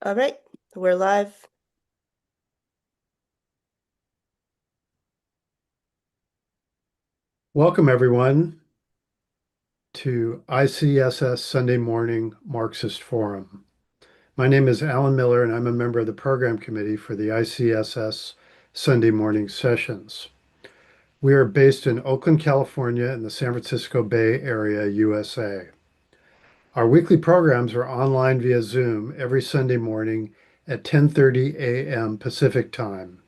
All right, we're live. Welcome, everyone, to ICSS Sunday Morning Marxist Forum. My name is Alan Miller, and I'm a member of the program committee for the ICSS Sunday morning sessions. We are based in Oakland, California, in the San Francisco Bay Area, USA. Our weekly programs are online via Zoom every Sunday morning at 10:30 a.m. Pacific Time.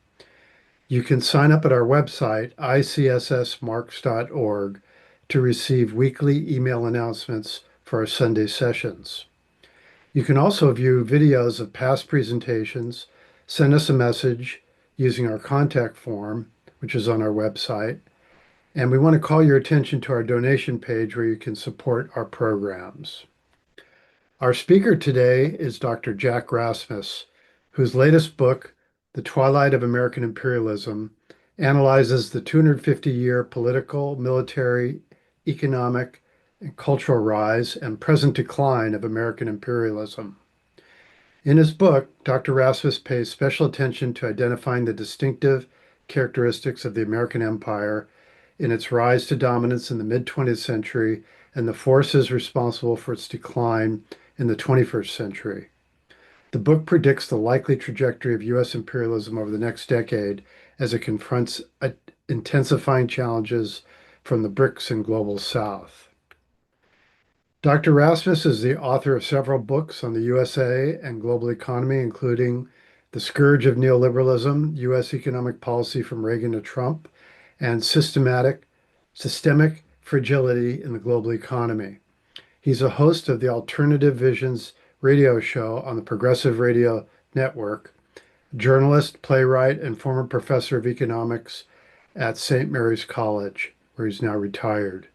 You can sign up at our website, icssmarks.org, to receive weekly email announcements for our Sunday sessions. You can also view videos of past presentations, send us a message using our contact form, which is on our website, and we want to call your attention to our donation page where you can support our programs. Our speaker today is Dr. Jack Rasmus, whose latest book, The Twilight of American Imperialism, analyzes the 250-year political, military, economic, and cultural rise and present decline of American imperialism. In his book, Dr. Rasmus pays special attention to identifying the distinctive characteristics of the American empire in its rise to dominance in the mid-20th century and the forces responsible for its decline in the 21st century. The book predicts the likely trajectory of U.S. imperialism over the next decade as it confronts intensifying challenges from the BRICS and global South. Dr. Rasmus is the author of several books on the USA and global economy, including The Scourge of Neoliberalism, U.S. Economic Policy from Reagan to Trump, and Systemic Fragility in the Global Economy. He's a host of the Alternative Visions radio show on the Progressive Radio Network, journalist, playwright, and former professor of economics at St. Mary's College, where he's now retired.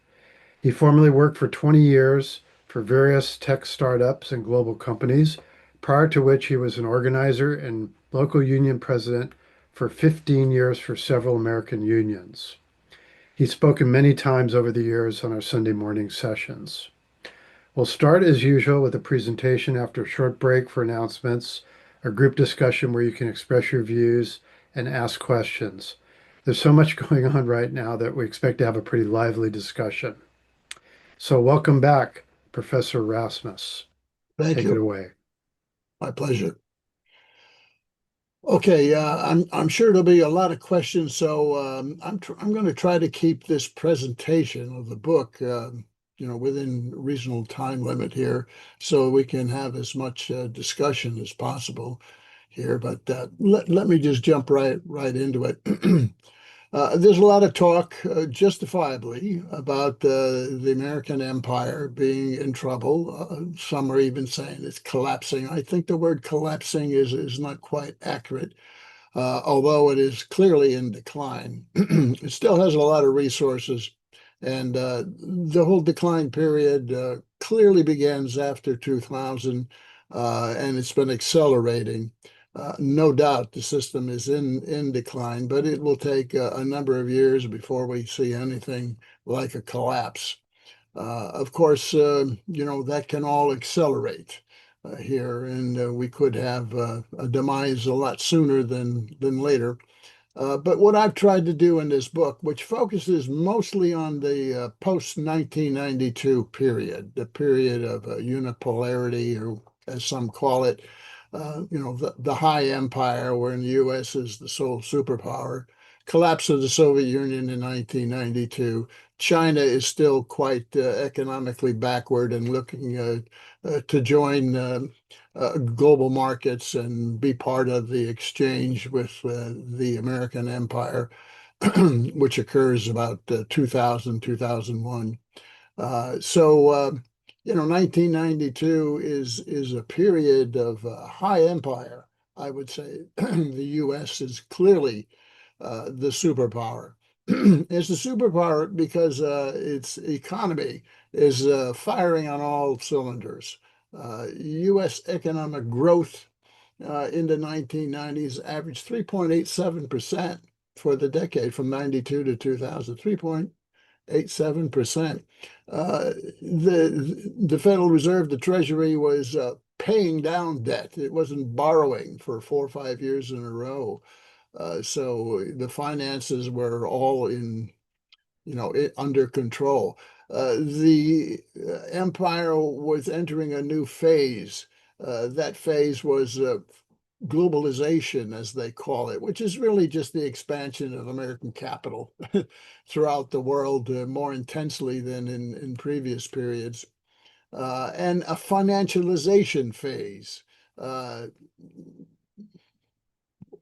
He formerly worked for 20 years for various tech startups and global companies, prior to which he was an organizer and local union president for 15 years for several American unions. He's spoken many times over the years on our Sunday morning sessions. We'll start as usual with a presentation after a short break for announcements, a group discussion where you can express your views and ask questions. There's so much going on right now that we expect to have a pretty lively discussion. So welcome back, Professor Rasmus. Thank Take it you. away. My pleasure. Okay, I'm sure there'll be a lot of questions, so I'm going to try to keep this presentation of the book, within reasonable time limit here, so we can have as much discussion as possible here. But let me just jump right into it. There's a lot of talk, justifiably, about the American empire being in trouble. Some are even saying it's collapsing. I think the word collapsing is not quite accurate, although it is clearly in decline. It still has a lot of resources, and the whole decline period clearly begins after 2000, and it's been accelerating. No doubt the system is in decline, but it will take a number of years before we see anything like a collapse. Of course, that can all accelerate here, and we could have a demise a lot sooner than later. But what I've tried to do in this book, which focuses mostly on the post-1992 period, the period of unipolarity, or as some call it, the high empire, wherein the U.S. is the sole superpower, collapse of the Soviet Union in 1992. China is still quite economically backward and looking to join global markets and be part of the exchange with the American empire, which occurs about 2000, 2001. 1992 is a period of high empire. I would say the U.S. is clearly the superpower. It's the superpower because its economy is firing on all cylinders. U.S. economic growth in the 1990s averaged 3.87% for the decade from 92 to 2000, 3.87%. 7%. The Federal Reserve, the Treasury was paying down debt. It wasn't borrowing for 4 or 5 years in a row. So the finances were all under control. The empire was entering a new phase. That phase was globalization, as they call it, which is really just the expansion of American capital throughout the world more intensely than in previous periods, and a financialization phase. Uh,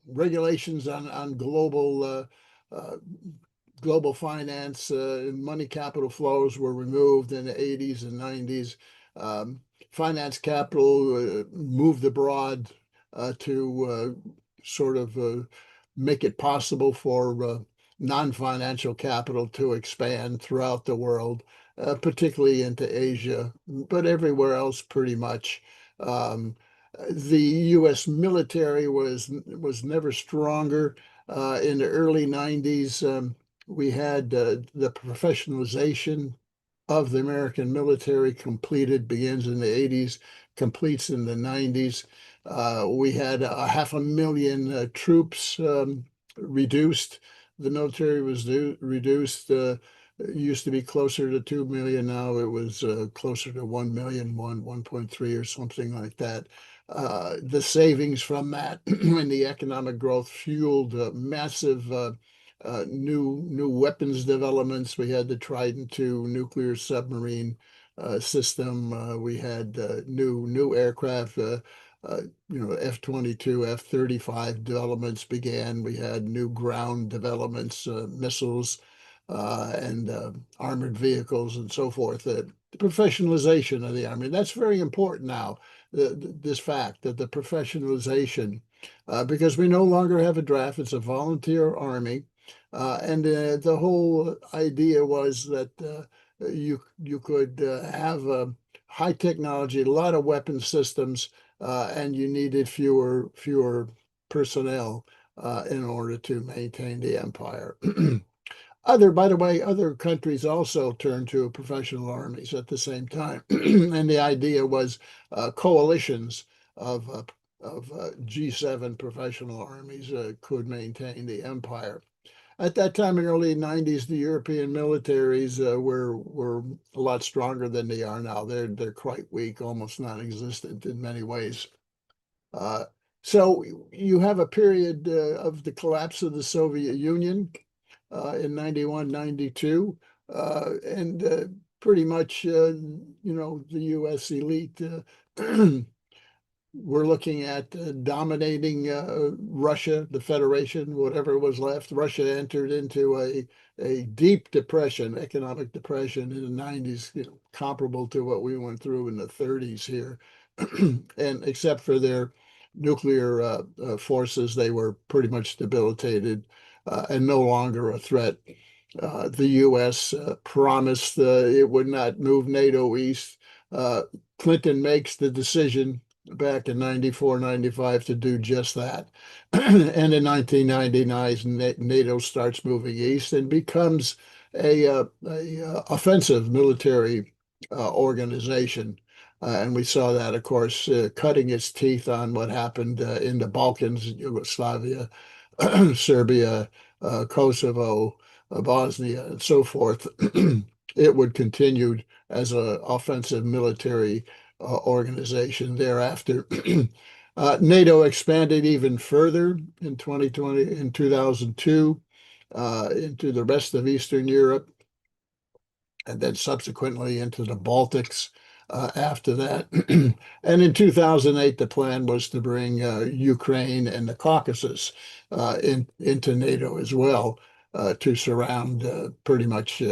Regulations on global finance, money capital flows were removed in the 80s and 90s. Finance capital moved abroad to sort of make it possible for non-financial capital to expand throughout the world, particularly into Asia, but everywhere else pretty much. Um, the U.S. military was never stronger. In the early 90s, we had the professionalization of the American military begins in the 80s, completes in the 90s. We had 500,000 troops reduced. The military was reduced. It used to be closer to 2 million. Now it was closer to 1 million, 1.3 or something like that. The savings from that and the economic growth fueled massive new weapons developments. We had the Trident II nuclear submarine system. We had new aircraft. F-22, F-35 developments began. We had new ground developments, missiles, and armored vehicles and so forth. The professionalization of the Army. That's very important now, this fact that the professionalization, because we no longer have a draft, it's a volunteer Army. And the whole idea was that you could have high technology, a lot of weapon systems, and you needed fewer personnel in order to maintain the empire. By the way, other countries also turned to professional armies at the same time, and the idea was coalitions of G7 professional armies could maintain the empire. At that time in the early 90s, the European militaries were a lot stronger than they are now. They're quite weak, almost non-existent in many ways. So you have a period of the collapse of the Soviet Union in 91, 92, and pretty much, the U.S. elite we're looking at dominating Russia, the Federation, whatever was left. Russia entered into a deep depression, economic depression in the 90s, comparable to what we went through in the 30s here. And except for their nuclear forces, they were pretty much debilitated and no longer a threat. The U.S. promised it would not move NATO east. Clinton makes the decision back in 94, 95 to do just that. And in 1999, NATO starts moving east and becomes a offensive military organization. And we saw that, of course, cutting its teeth on what happened in the Balkans, Yugoslavia, Serbia, Kosovo, Bosnia, and so forth. It would continue as an offensive military organization thereafter. NATO expanded even further in 2002 into the rest of Eastern Europe, and then subsequently into the Baltics after that. And in 2008, the plan was to bring Ukraine and the Caucasus into NATO as well, to surround pretty much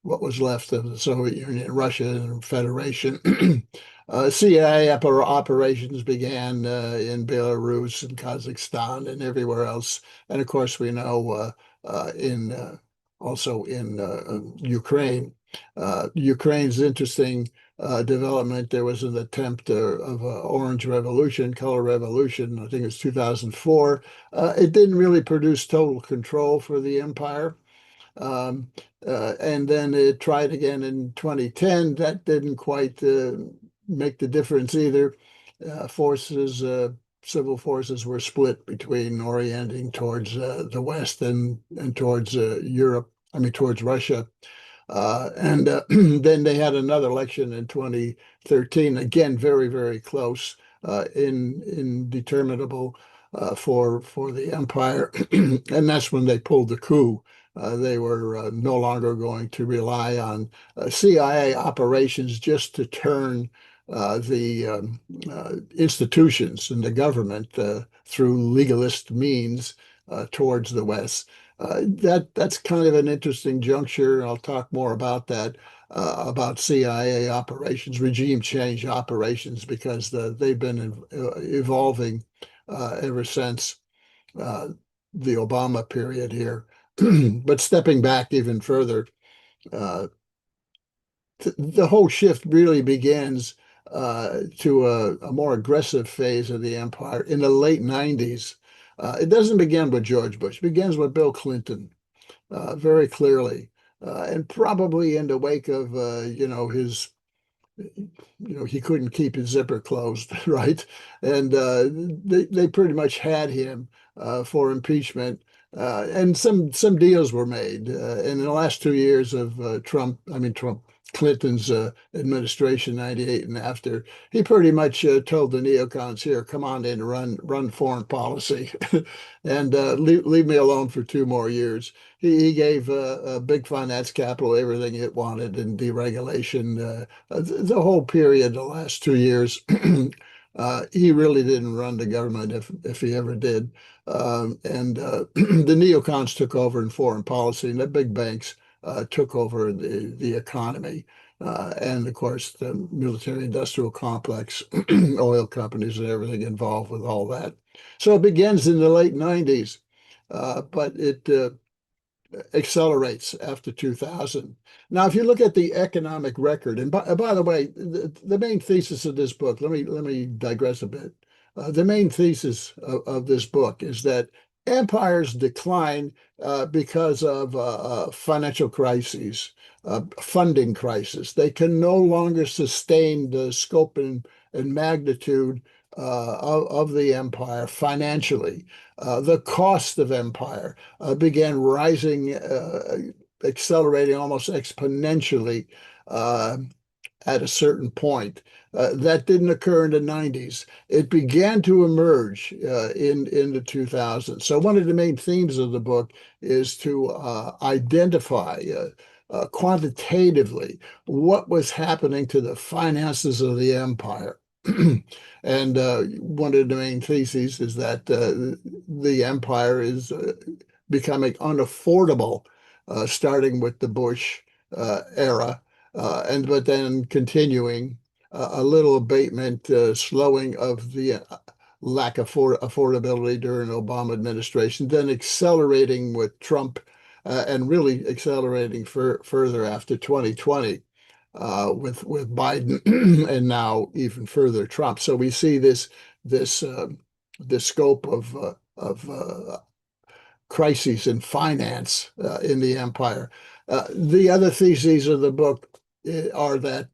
what was left of the Soviet Union, Russia, and Federation. CIA operations began in Belarus and Kazakhstan and everywhere else. And of course, we know also in Ukraine. Ukraine's interesting development. There was an attempt of an orange revolution, color revolution. I think it was 2004. It didn't really produce total control for the empire. And then it tried again in 2010. That didn't quite make the difference either. Civil forces were split between orienting towards the West and towards Europe, I mean, towards Russia. And then they had another election in 2013, again, very, very close, indeterminable for the empire. And that's when they pulled the coup. They were no longer going to rely on CIA operations just to turn the institutions and the government through legalist means towards the West. That's kind of an interesting juncture. I'll talk more about that, about CIA operations, regime change operations, because they've been evolving ever since the Obama period here. But stepping back even further, uh, the whole shift really begins to a more aggressive phase of the empire in the late 90s. It doesn't begin with George Bush, it begins with Bill Clinton, very clearly. And probably in the wake of, his he couldn't keep his zipper closed, right? And they pretty much had him for impeachment. And some deals were made. In the last 2 years of Clinton's administration, 98 and after, he pretty much told the neocons here, come on in, run foreign policy and leave me alone for 2 more years. He gave big finance capital everything it wanted in deregulation. The whole period, the last 2 years, he really didn't run the government if he ever did. And the neocons took over in foreign policy, and the big banks took over the economy. And of course, the military industrial complex, oil companies, and everything involved with all that. So it begins in the late 90s, but it accelerates after 2000. Now, if you look at the economic record, and by the way, the main thesis of this book, let me digress a bit. The main thesis of this book is that empires decline because of financial crises, funding crisis. They can no longer sustain the scope and magnitude of the empire financially. The cost of empire began rising, accelerating almost exponentially at a certain point. That didn't occur in the 90s. It began to emerge in the 2000s. So one of the main themes of the book is to identify quantitatively what was happening to the finances of the empire. And one of the main theses is that the empire is becoming unaffordable, starting with the Bush era, but then continuing a little abatement, slowing of the lack of affordability during Obama administration, then accelerating with Trump, and really accelerating further after 2020 with Biden, and now even further Trump. So we see this scope of crises in finance in the empire. The other theses of the book are that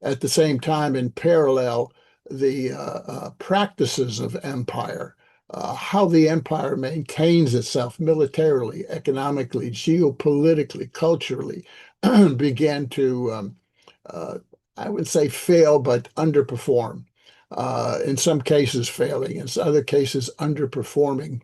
at the same time, in parallel, the practices of empire, how the empire maintains itself militarily, economically, geopolitically, culturally, began to, I would say, fail, but underperform. In some cases, failing, in other cases, underperforming.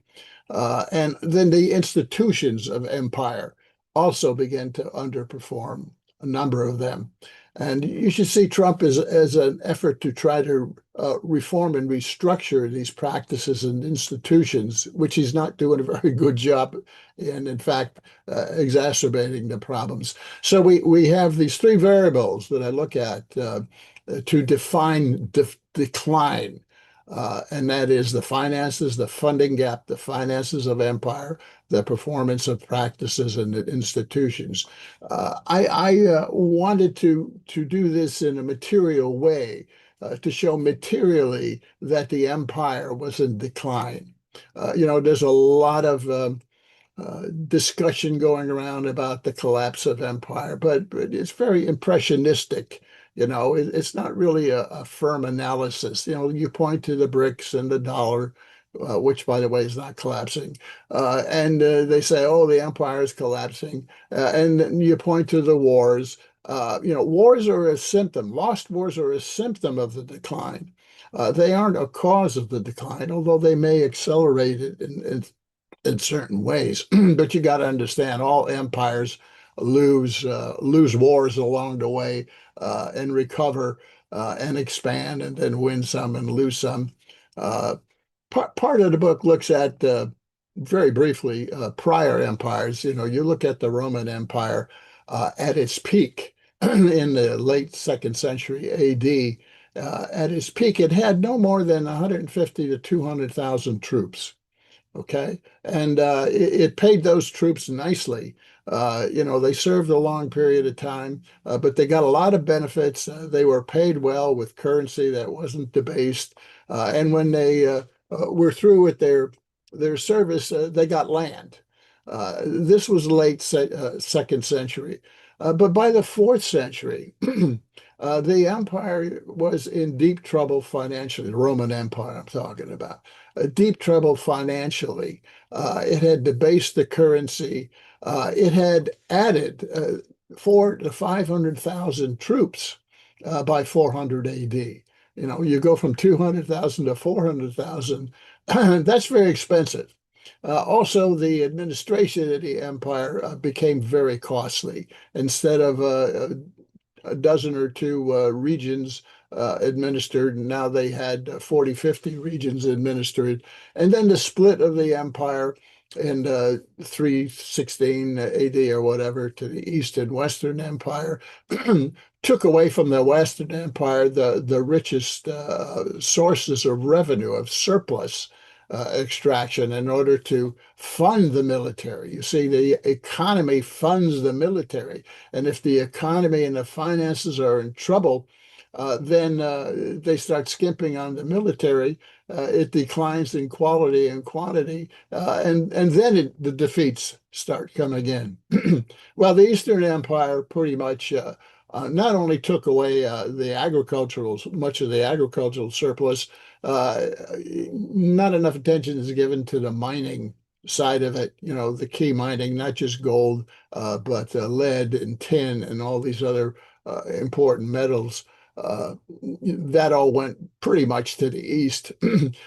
And then the institutions of empire also began to underperform, a number of them. And you should see Trump as an effort to try to reform and restructure these practices and institutions, which he's not doing a very good job in fact, exacerbating the problems. So we have these three variables that I look at to define decline. And that is the finances, the funding gap, the finances of empire, the performance of practices and institutions. I wanted to do this in a material way, to show materially that the empire was in decline. There's a lot of discussion going around about the collapse of empire, but it's very impressionistic. It's not really a firm analysis. You point to the BRICS and the dollar, which, by the way, is not collapsing, and they say, "Oh, the empire is collapsing," and then you point to the wars. Wars are a symptom. Lost wars are a symptom of the decline. They aren't a cause of the decline, although they may accelerate it in certain ways. But you got to understand, all empires lose wars along the way, and recover, and expand, and then win some and lose some. Uh, part of the book looks at, very briefly, prior empires. You look at the Roman Empire at its peak in the late second century AD. At its peak, it had no more than 150 to 200,000 troops. Okay. And it paid those troops nicely. They served a long period of time, but they got a lot of benefits. They were paid well with currency that wasn't debased. And when they were through with their service, they got land. This was late second century. But by the fourth century, the empire was in deep trouble financially, the Roman Empire I'm talking about. Deep trouble financially. It had debased the currency. It had added 400,000 to 500,000 troops by 400 AD. You go from 200,000 to 400,000. That's very expensive. Also, the administration of the empire became very costly. Instead of a dozen or two regions administered, and now they had 40, 50 regions administered. And then the split of the empire in 316 AD or whatever to the East and Western Empire took away from the Western Empire the richest sources of revenue, of surplus extraction, in order to fund the military. You see, the economy funds the military. And if the economy and the finances are in trouble, then they start skimping on the military. It declines in quality and quantity, and then the defeats start coming in. Well, the Eastern Empire pretty much not only took away much of the agricultural surplus. Not enough attention is given to the mining side of it, the key mining, not just gold, but lead and tin and all these other important metals. That all went pretty much to the east.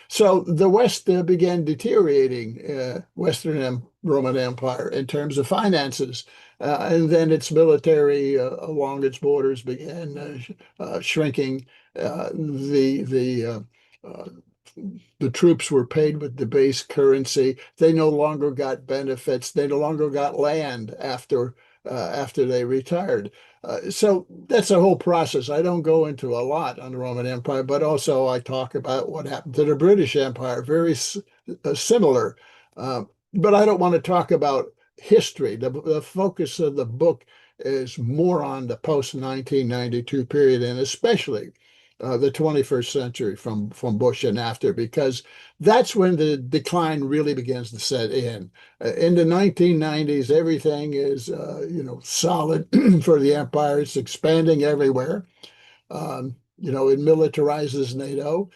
So the West began deteriorating, Western Roman Empire, in terms of finances. And then its military along its borders began shrinking. Uh, the troops were paid with debased currency. They no longer got benefits. They no longer got land after they retired. So that's a whole process. I don't go into a lot on the Roman Empire, but also I talk about what happened to the British Empire, very similar. But I don't want to talk about history. The focus of the book is more on the post-1992 period, and especially the 21st century from Bush and after, because that's when the decline really begins to set in. In the 1990s, everything is solid for the empire. It's expanding everywhere. It militarizes NATO.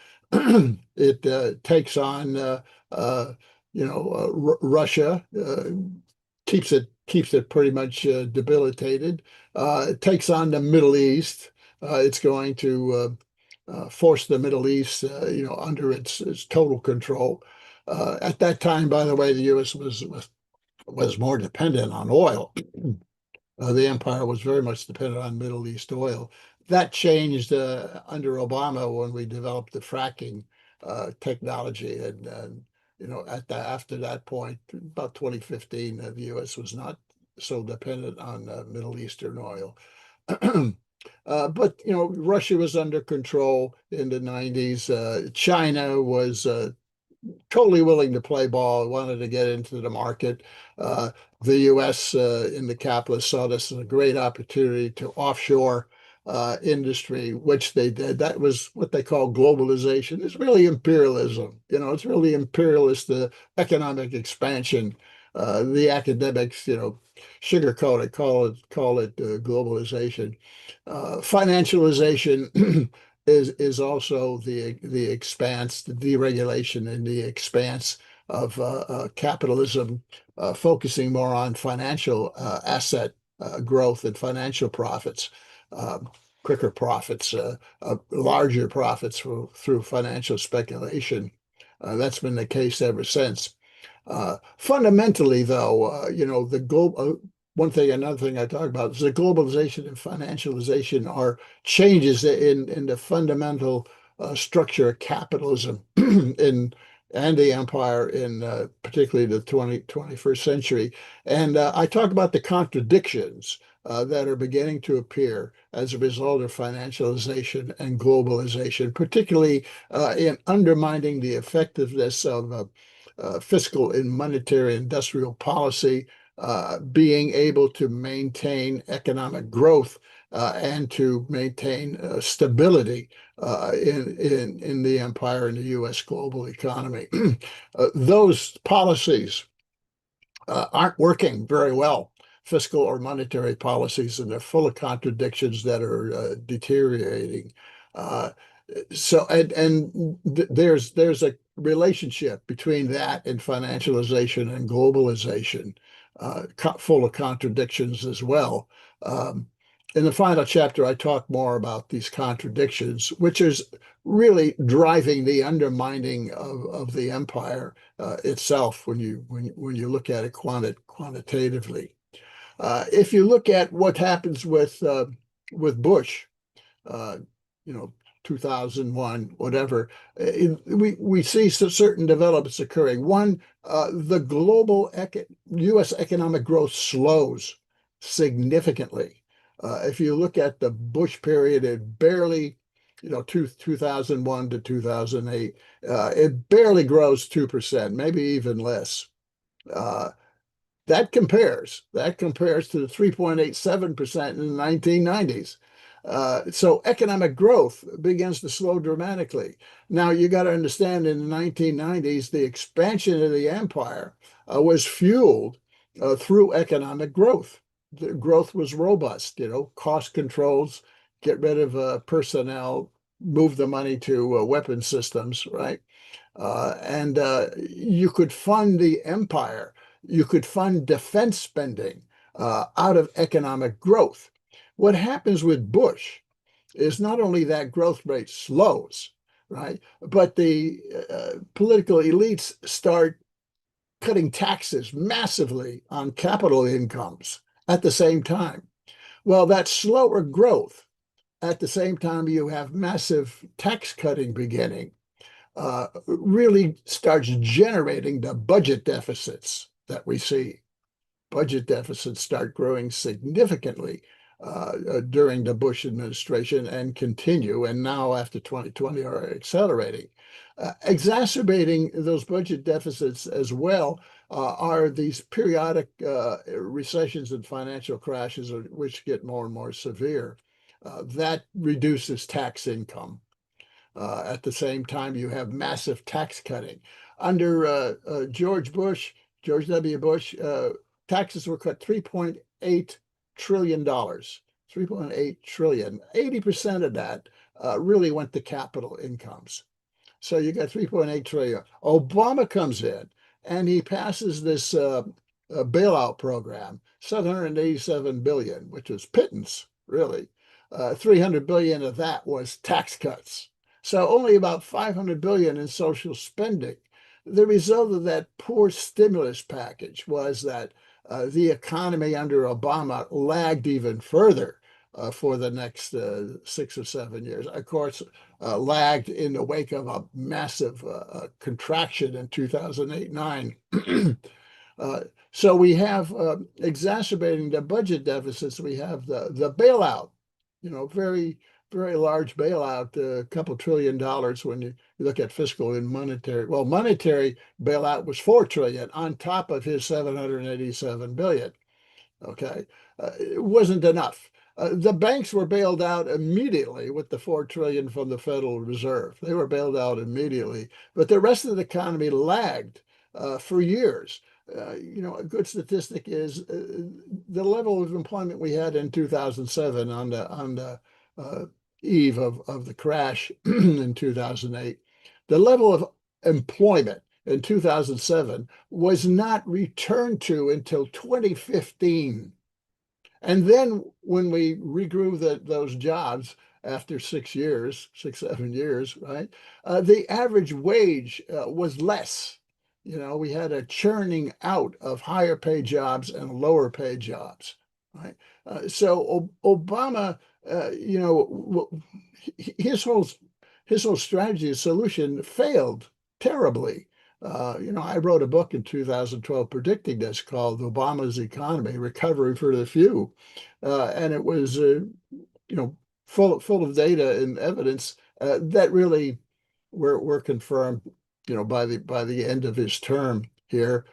It takes on Russia, keeps it pretty much debilitated. It takes on the Middle East. It's going to force the Middle East, under its total control. At that time, by the way, the U.S. was more dependent on oil. The empire was very much dependent on Middle East oil. That changed under Obama when we developed the fracking technology, and after that point, about 2015, the U.S. was not so dependent on Middle Eastern oil. But Russia was under control in the 90s. China was totally willing to play ball, wanted to get into the market. The U.S. In the capitalist saw this as a great opportunity to offshore industry, which they did. That was what they call globalization. It's really imperialism. It's really imperialist economic expansion. The academics, sugarcoat it, call it globalization. Financialization is also the expanse, the deregulation and the expanse of capitalism, focusing more on financial asset growth and financial profits, quicker profits, larger profits through financial speculation. That's been the case ever since. Fundamentally, though, the global another thing I talk about is the globalization and financialization are changes in the fundamental structure of capitalism and the empire in particularly the 21st century. And I talk about the contradictions that are beginning to appear as a result of financialization and globalization, particularly in undermining the effectiveness of fiscal and monetary industrial policy, being able to maintain economic growth and to maintain stability in the empire and the U.S. global economy. Those policies aren't working very well, fiscal or monetary policies, and they're full of contradictions that are deteriorating. There's a relationship between that and financialization and globalization, full of contradictions as well. In the final chapter, I talk more about these contradictions, which is really driving the undermining of the empire itself when you look at it quantitatively. If you look at what happens with Bush, uh, 2001, whatever, we see certain developments occurring. One, the global U.S. economic growth slows significantly. If you look at the Bush period, it barely, 2001 to 2008, it barely grows 2%, maybe even less. That compares to the 3.87% in the 1990s. So economic growth begins to slow dramatically. Now, you got to understand in the 1990s, the expansion of the empire was fueled through economic growth. The growth was robust, cost controls, get rid of personnel, move the money to weapon systems, right? And you could fund the empire. You could fund defense spending out of economic growth. What happens with Bush is not only that growth rate slows, right, but the political elites start cutting taxes massively on capital incomes at the same time. Well, that slower growth, at the same time you have massive tax cutting beginning, really starts generating the budget deficits that we see. Budget deficits start growing significantly during the Bush administration and continue, and now after 2020 are accelerating. Exacerbating those budget deficits as well are these periodic recessions and financial crashes, which get more and more severe. That reduces tax income. At the same time, you have massive tax cutting. Under George W. Bush, taxes were cut $3.8 trillion, 3.8 trillion. 80% of that really went to capital incomes. So you got 3.8 trillion. Obama comes in and he passes this bailout program, 787 billion, which was pittance, really. 300 billion of that was tax cuts. So only about 500 billion in social spending. The result of that poor stimulus package was that the economy under Obama lagged even further for the next 6 or 7 years. Of course, lagged in the wake of a massive contraction in 2008-9. So we have exacerbating the budget deficits. We have the bailout, very, very large bailout, a couple $1 trillion when you look at fiscal and monetary. Well, monetary bailout was 4 trillion on top of his 787 billion. Okay, it wasn't enough. The banks were bailed out immediately with the 4 trillion from the Federal Reserve. They were bailed out immediately, but the rest of the economy lagged for years. A good statistic is the level of employment we had in 2007 on the eve of the crash in 2008. The level of employment in 2007 was not returned to until 2015. And then when we regrew those jobs after 6 years, 7 years, right, the average wage was less. We had a churning out of higher paid jobs and lower paid jobs, right? So Obama, his whole strategy solution failed terribly. I wrote a book in 2012 predicting this called Obama's Economy, Recovery for the Few. And it was, full of data and evidence that really were confirmed, by the end of his term here.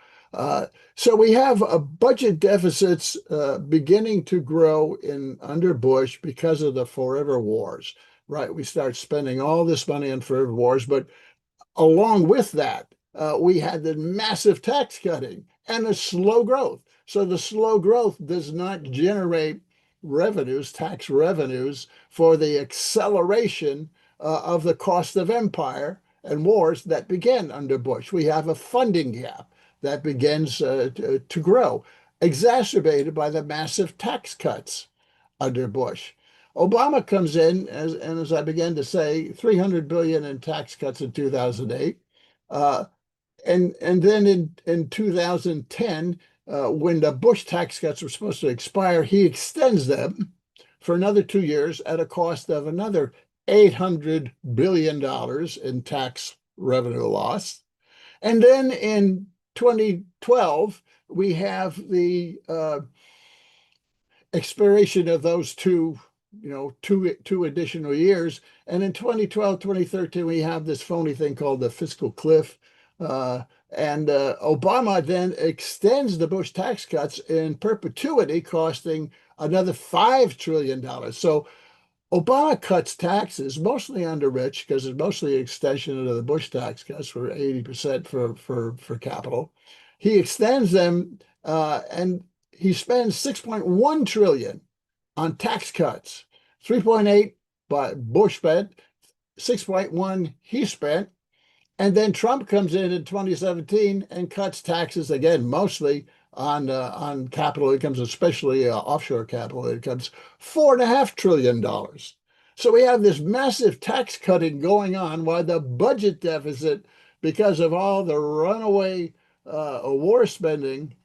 So we have budget deficits beginning to grow under Bush because of the forever wars, right? We start spending all this money on forever wars, but along with that, we had the massive tax cutting and the slow growth. So the slow growth does not generate tax revenues, for the acceleration of the cost of empire and wars that began under Bush. We have a funding gap that begins to grow, exacerbated by the massive tax cuts under Bush. Obama comes in, as I began to say, 300 billion in tax cuts in 2008. And then in 2010, when the Bush tax cuts were supposed to expire, he extends them for another 2 years at a cost of another $800 billion in tax revenue loss. And then in 2012, we have the expiration of those two additional years. And in 2012, 2013, we have this phony thing called the fiscal cliff. And Obama then extends the Bush tax cuts in perpetuity, costing another $5 trillion. So Obama cuts taxes mostly on the rich, because it's mostly an extension of the Bush tax cuts for 80% for capital. He extends them and he spends 6.1 trillion on tax cuts. 3.8 by Bush spent, 6.1 he spent. And then Trump comes in 2017 and cuts taxes again, mostly on capital incomes, especially offshore capital incomes, $4.5 trillion. So we have this massive tax cutting going on, while the budget deficit, because of all the runaway war spending,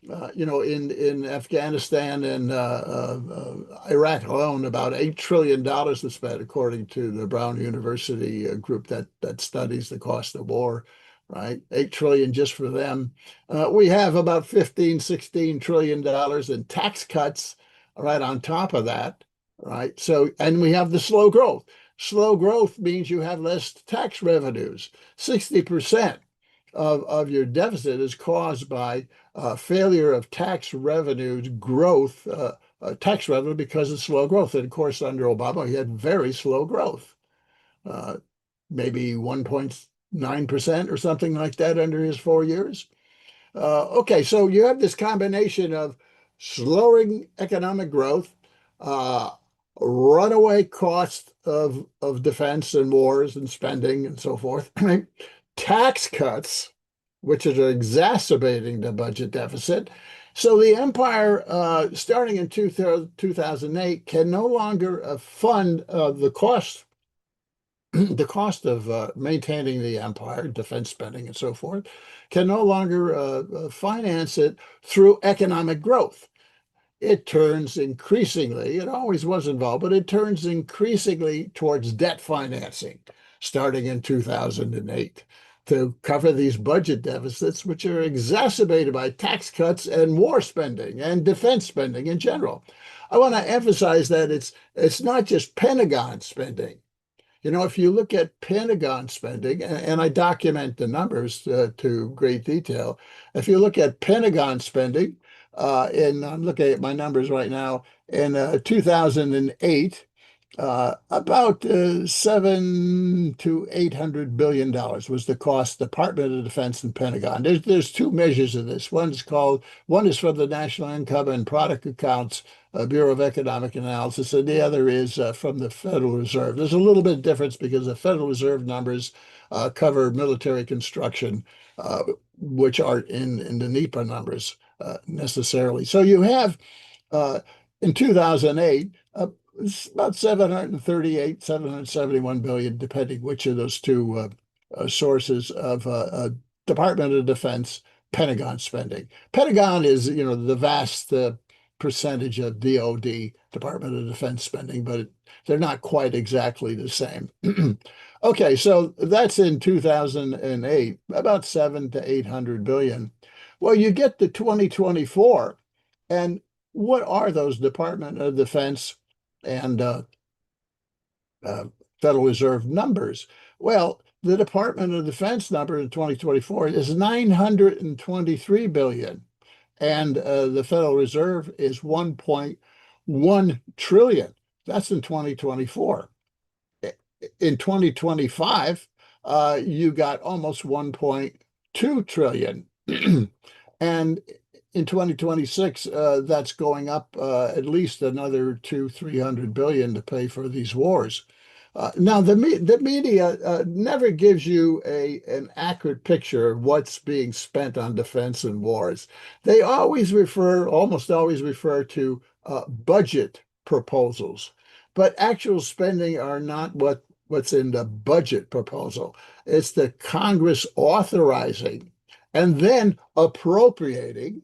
in Afghanistan and Iraq alone, about $8 trillion was spent, according to the Brown University group that studies the cost of war, right? 8 trillion just for them. We have about 16 trillion dollars in tax cuts right on top of that, right? So, and we have the slow growth. Slow growth means you have less tax revenues. 60% of your deficit is caused by failure of tax revenues growth, tax revenue, because of slow growth. And of course, under Obama, he had very slow growth, maybe 1.9% or something like that under his 4 years. Okay, so you have this combination of slowing economic growth, runaway cost of defense and wars and spending and so forth, tax cuts, which are exacerbating the budget deficit. So the empire, starting in 2008, can no longer fund the cost of maintaining the empire, defense spending and so forth, can no longer finance it through economic growth. It turns increasingly, it always was involved, but it turns increasingly towards debt financing, starting in 2008. To cover these budget deficits, which are exacerbated by tax cuts and war spending and defense spending in general. I want to emphasize that it's not just Pentagon spending. If you look at Pentagon spending, and I document the numbers to great detail, if you look at Pentagon spending, and I'm looking at my numbers right now, in 2008, About $700 to $800 billion was the cost, Department of Defense and Pentagon. There's two measures of this. One is from the National Income and Product Accounts, Bureau of Economic Analysis, and the other is from the Federal Reserve. There's a little bit of difference because the Federal Reserve numbers cover military construction, which aren't in the NEPA numbers necessarily. So you have in 2008, it's about 738, 771 billion, depending which of those two sources of Department of Defense, Pentagon spending. Pentagon is, the vast percentage of DoD, Department of Defense spending, but they're not quite exactly the same. Okay, so that's in 2008, about 700 to 800 billion. Well, you get to 2024, and what are those Department of Defense and Federal Reserve numbers? Well, the Department of Defense number in 2024 is 923 billion, and the Federal Reserve is 1.1 trillion. That's in 2024. In 2025, you got almost 1.2 trillion. And in 2026, that's going up at least another 200-300 billion to pay for these wars. Now, the media never gives you an accurate picture of what's being spent on defense and wars. They almost always refer to budget proposals, but actual spending are not what's in the budget proposal. It's the Congress authorizing and then appropriating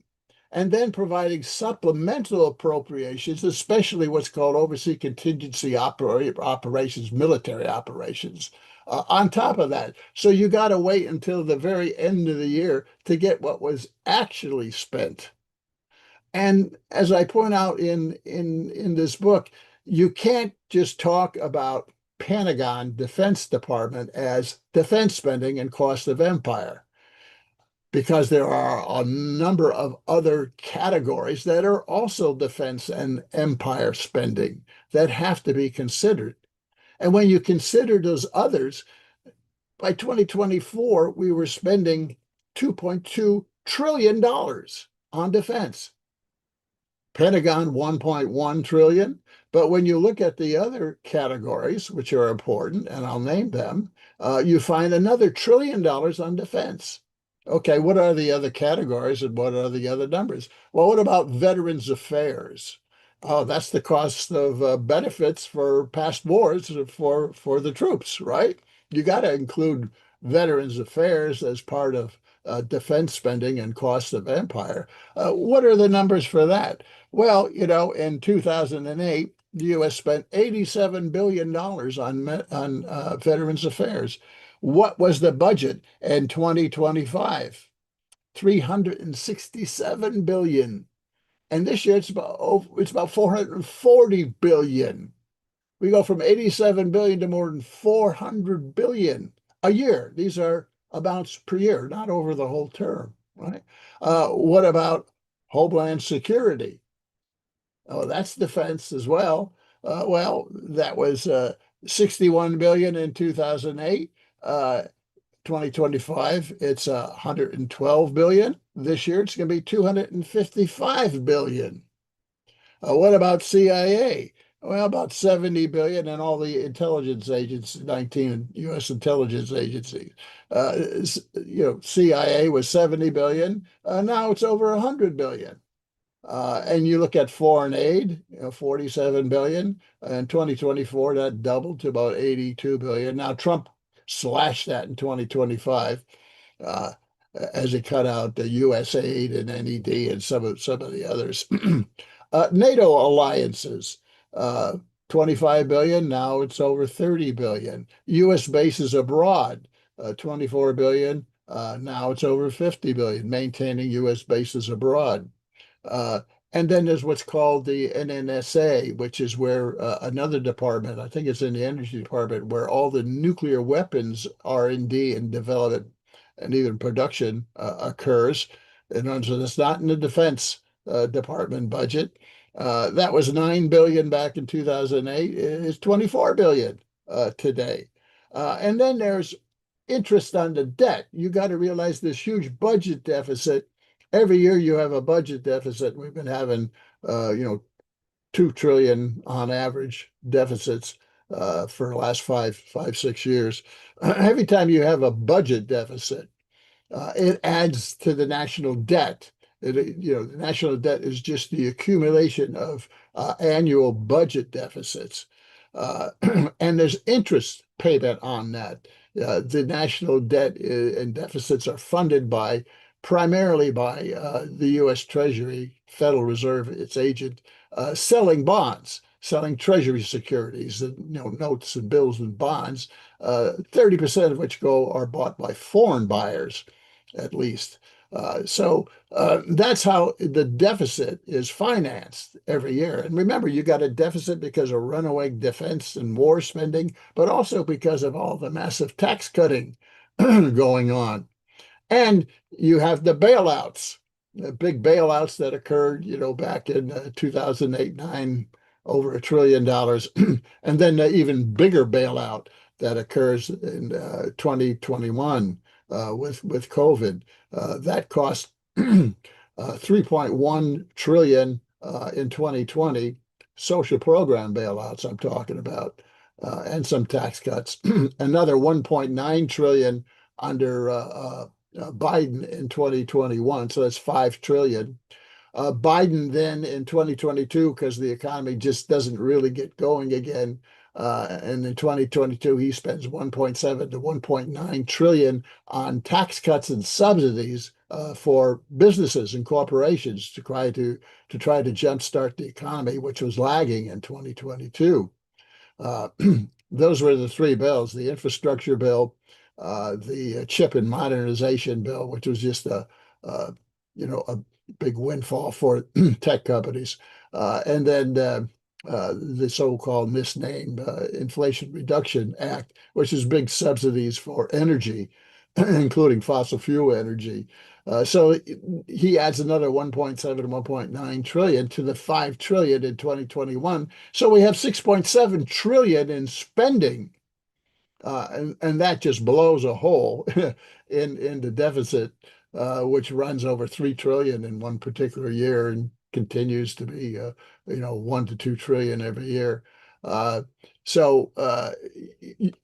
and then providing supplemental appropriations, especially what's called overseas contingency operations, military operations, on top of that. So you got to wait until the very end of the year to get what was actually spent. And as I point out in this book, you can't just talk about Pentagon Defense Department as defense spending and cost of empire, because there are a number of other categories that are also defense and empire spending that have to be considered. And when you consider those others, by 2024, we were spending $2.2 trillion on defense. Pentagon 1.1 trillion. But when you look at the other categories, which are important, and I'll name them, you find another $1 trillion on defense. Okay, what are the other categories and what are the other numbers? Well, what about Veterans Affairs? Oh, that's the cost of benefits for past wars for the troops, right? You got to include Veterans Affairs as part of defense spending and cost of empire. What are the numbers for that? Well, in 2008, the U.S. spent $87 billion on Veterans Affairs. What was the budget in 2025? 367 billion. And this year it's about 440 billion. We go from 87 billion to more than 400 billion a year. These are amounts per year, not over the whole term, right? What about Homeland Security? Oh, that's defense as well. Well, that was 61 billion in 2008. 2025, it's 112 billion. This year, it's going to be 255 billion. What about CIA? Well, about 70 billion, and all the intelligence agencies, 19 U.S. intelligence agencies. CIA was 70 billion. Now it's over 100 billion. And you look at foreign aid, 47 billion. In 2024, that doubled to about 82 billion. Now Trump slashed that in 2025 as he cut out the USAID and NED and some of the others. NATO alliances, 25 billion. Now it's over 30 billion. U.S. bases abroad, 24 billion. Now it's over 50 billion, maintaining U.S. bases abroad. And then there's what's called the NNSA, which is where another department, I think it's in the Energy Department, where all the nuclear weapons R&D and development and even production occurs. And so it's not in the Defense Department budget. That was 9 billion back in 2008. It is 24 billion today. And then there's interest on the debt. You got to realize this huge budget deficit. Every year you have a budget deficit. We've been having, 2 trillion on average deficits for the last 6 years. Every time you have a budget deficit, it adds to the national debt. The national debt is just the accumulation of annual budget deficits. And there's interest payment on that. The national debt and deficits are funded primarily by the U.S. Treasury, Federal Reserve, its agent, selling bonds, selling Treasury securities, notes and bills and bonds, 30% of which are bought by foreign buyers, at least. So that's how the deficit is financed every year. And remember, you got a deficit because of runaway defense and war spending, but also because of all the massive tax cutting going on. And you have the bailouts, the big bailouts that occurred, back in 2008-9, over $1 trillion, and then the even bigger bailout that occurs in 2021 with COVID. That cost 3.1 trillion in 2020. Social program bailouts I'm talking about, and some tax cuts. Another 1.9 trillion under Biden in 2021, so that's 5 trillion. Biden then in 2022, because the economy just doesn't really get going again, and in 2022 he spends 1.7 to 1.9 trillion on tax cuts and subsidies for businesses and corporations to try to jumpstart the economy, which was lagging in 2022. Those were the three bills: the infrastructure bill, the chip and modernization bill, which was just a big windfall for tech companies, and then the so-called misnamed Inflation Reduction Act, which is big subsidies for energy, including fossil fuel energy. So he adds another 1.7 to 1.9 trillion to the 5 trillion in 2021. So we have 6.7 trillion in spending. And that just blows a hole in the deficit, which runs over 3 trillion in one particular year and continues to be 1 to 2 trillion every year. So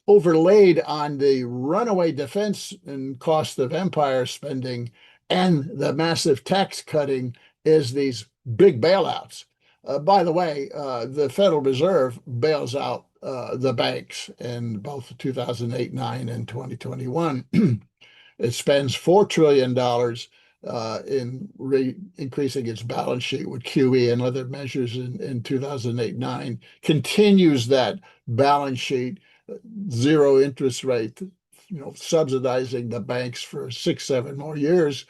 overlaid on the runaway defense and cost of empire spending and the massive tax cutting is these big bailouts. By the way, the Federal Reserve bails out the banks in both 2008-9 and 2021. It spends $4 trillion in increasing its balance sheet with QE and other measures in 2008-9, continues that balance sheet, zero interest rate, subsidizing the banks for 6-7 more years.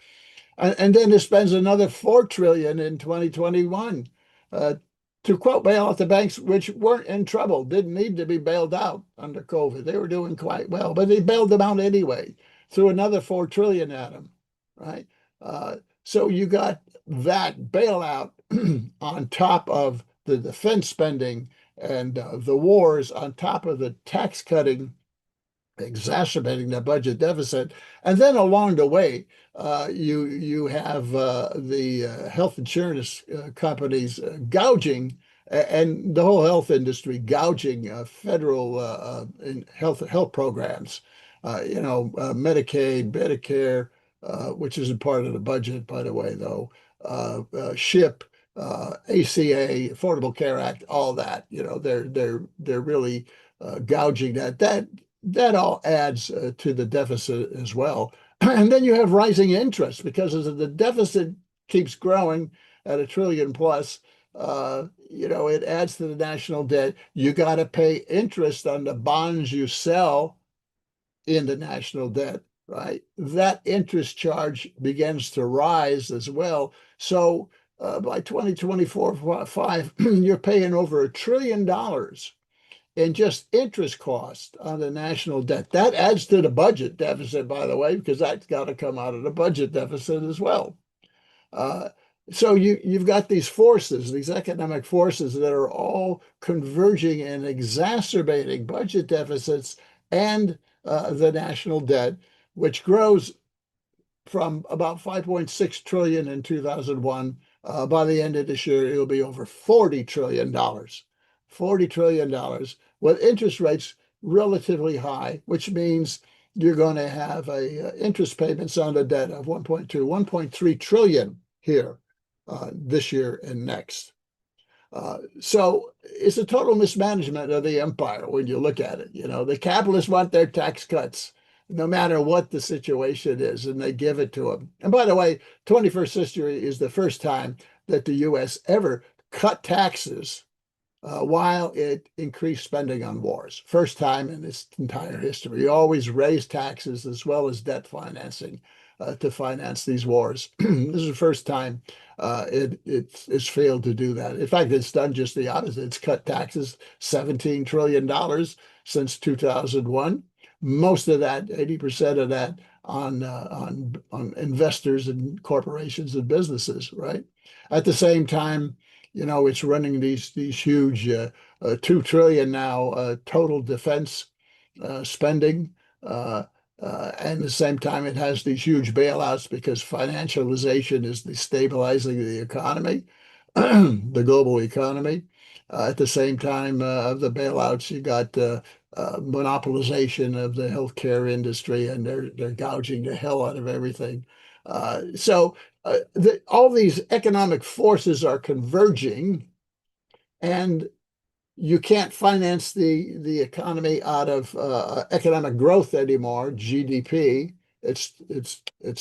And then it spends another 4 trillion in 2021 to quote bail out the banks, which weren't in trouble, didn't need to be bailed out under COVID. They were doing quite well, but they bailed them out anyway, threw another 4 trillion at them, right? So you got that bailout on top of the defense spending and the wars, on top of the tax cutting, exacerbating the budget deficit. And then along the way, you have the health insurance companies gouging, and the whole health industry gouging federal health programs. Medicaid, Medicare, which isn't part of the budget, by the way, though. SHIP, ACA, Affordable Care Act, all that. They're really gouging that. That all adds to the deficit as well. And then you have rising interest because as the deficit keeps growing at $1 trillion plus, it adds to the national debt. You got to pay interest on the bonds you sell in the national debt, right? That interest charge begins to rise as well. So by 2024-5, you're paying over $1 trillion in just interest cost on the national debt. That adds to the budget deficit, by the way, because that's got to come out of the budget deficit as well. So you've got these forces, these economic forces that are all converging and exacerbating budget deficits and the national debt, which grows from about 5.6 trillion in 2001. By the end of this year, it'll be over $40 trillion. $40 trillion with interest rates relatively high, which means you're going to have a interest payments on the debt of 1.2, 1.3 trillion here this year and next. So it's a total mismanagement of the empire when you look at it. You know, the capitalists want their tax cuts no matter what the situation is, and they give it to them. And by the way, 21st century is the first time that the US ever cut taxes while it increased spending on wars. First time in its entire history. You always raise taxes as well as debt financing to finance these wars. This is the first time it's failed to do that. In fact, it's done just the opposite. It's cut taxes $17 trillion since 2001. Most of that, 80% of that, on investors and corporations and businesses, right? At the same time, you know, it's running these huge 2 trillion now total defense spending. And at the same time, it has these huge bailouts because financialization is destabilizing the economy, the global economy. At the same time of the bailouts, you got monopolization of the healthcare industry, and they're gouging the hell out of everything. All these economic forces are converging, and you can't finance the economy out of economic growth anymore, GDP. It's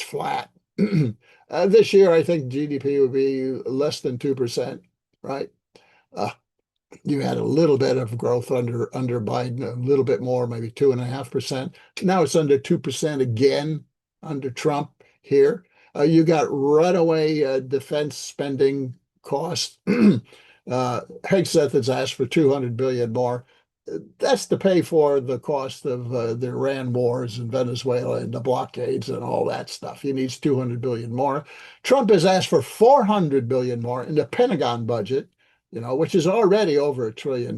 flat. This year, I think GDP will be less than 2%, right? Uh, you had a little bit of growth under Biden, a little bit more, maybe 2.5%. Now it's under 2% again under Trump here. You got runaway defense spending costs. Hegseth has asked for 200 billion more. That's to pay for the cost of the Iran wars in Venezuela and the blockades and all that stuff. He needs 200 billion more. Trump has asked for 400 billion more in the Pentagon budget, you know, which is already over $1 trillion.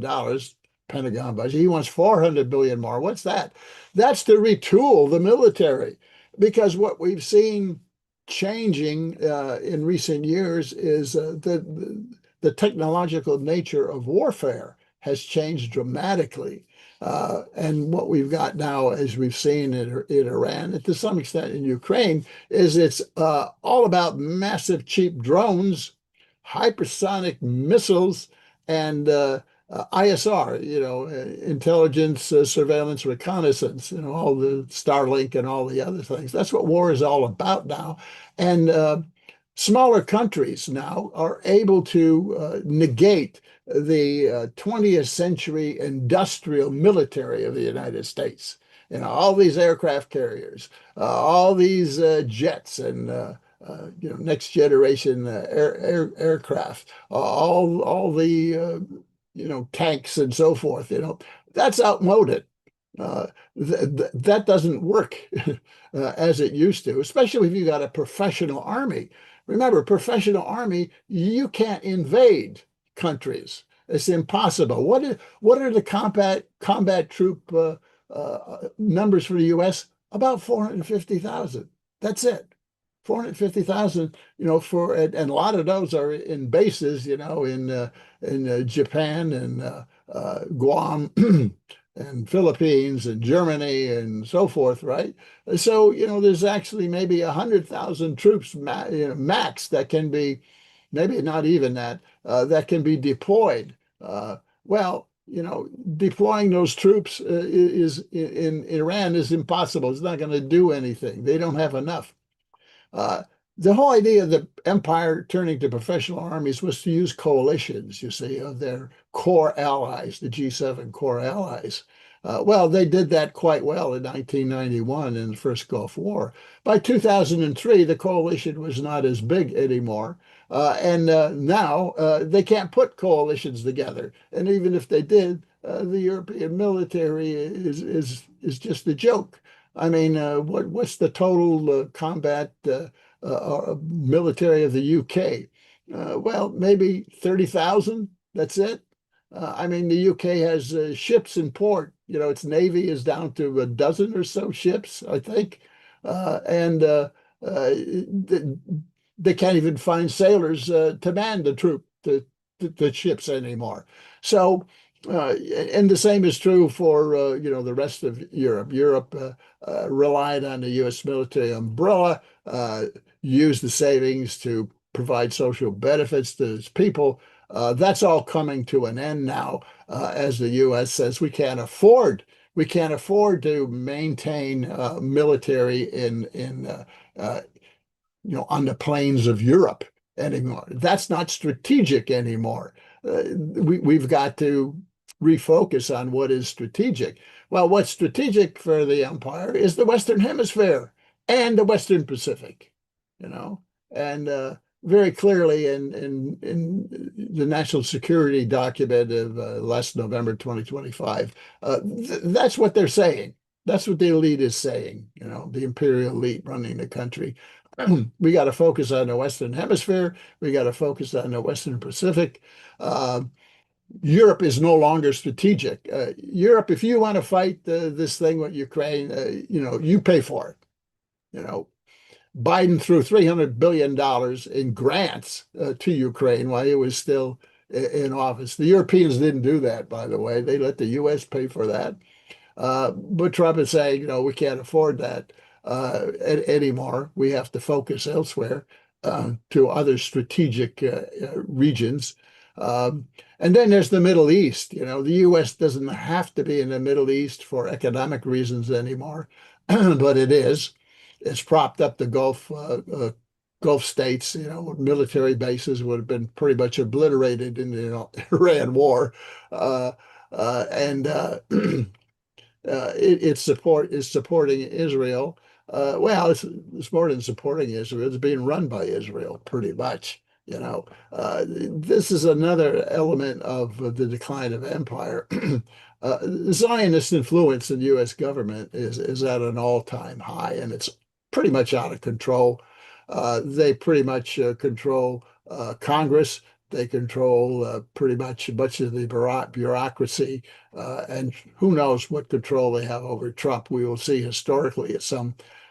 Pentagon budget. He wants 400 billion more. What's that? That's to retool the military, because what we've seen changing in recent years is the technological nature of warfare has changed dramatically. And what we've got now, as we've seen in Iran, and to some extent in Ukraine, is it's all about massive, cheap drones, hypersonic missiles, and ISR, you know, intelligence, surveillance, reconnaissance, you know, all the Starlink and all the other things. That's what war is all about now. And smaller countries now are able to negate the 20th century industrial military of the United States. You know, all these aircraft carriers, all these jets and you know, next generation aircraft, all the you know, tanks and so forth. You know, that's outmoded. That doesn't work as it used to, especially if you got a professional army. Remember, professional army, you can't invade countries. It's impossible. What are the combat troop numbers for the U.S.? About 450,000. That's it. 450,000, you know, and a lot of those are in bases, you know, in Japan and Guam and Philippines and Germany and so forth, right? So, you know, there's actually maybe 100,000 troops max that can be, maybe not even that, that can be deployed. Well, you know, deploying those troops is in Iran is impossible. It's not going to do anything. They don't have enough. Uh, the whole idea of the empire turning to professional armies was to use coalitions, you see, of their core allies, the G7 core allies. Well, they did that quite well in 1991 in the first Gulf War. By 2003, the coalition was not as big anymore. And now they can't put coalitions together. And even if they did, the European military is just a joke. I mean, what's the total combat military of the UK? Well, maybe 30,000. That's it. I mean, the UK has ships in port. Its navy is down to a dozen or so ships, I think, and they can't even find sailors to man the ships anymore. So, and the same is true for the rest of Europe. Europe relied on the U.S. military umbrella, used the savings to provide social benefits to its people. That's all coming to an end now, as the U.S. says we can't afford to maintain military uh, on the plains of Europe anymore. That's not strategic anymore. We've got to refocus on what is strategic. Well, what's strategic for the empire is the Western Hemisphere and the Western Pacific, you know, and very clearly in the national security document of last November 2025, that's what they're saying. That's what the elite is saying, the imperial elite running the country. We got to focus on the Western Hemisphere. We got to focus on the Western Pacific. Uh, Europe is no longer strategic. Europe, if you want to fight this thing with Ukraine, you pay for it. You know, Biden threw $300 billion in grants to Ukraine while he was still in office. The Europeans didn't do that, by the way. They let the U.S. pay for that. But Trump is saying, we can't afford that anymore. We have to focus elsewhere to other strategic regions. And then there's the Middle East. The U.S. doesn't have to be in the Middle East for economic reasons anymore, but it is. It's propped up the Gulf states. Military bases would have been pretty much obliterated in the Iran war, and its support is supporting Israel. Well, it's more than supporting Israel. It's being run by Israel pretty much. This is another element of the decline of empire. Zionist influence in U.S. government is at an all-time high, and it's pretty much out of control. They pretty much control Congress. They control pretty much of the bureaucracy, and who knows what control they have over Trump. We will see historically at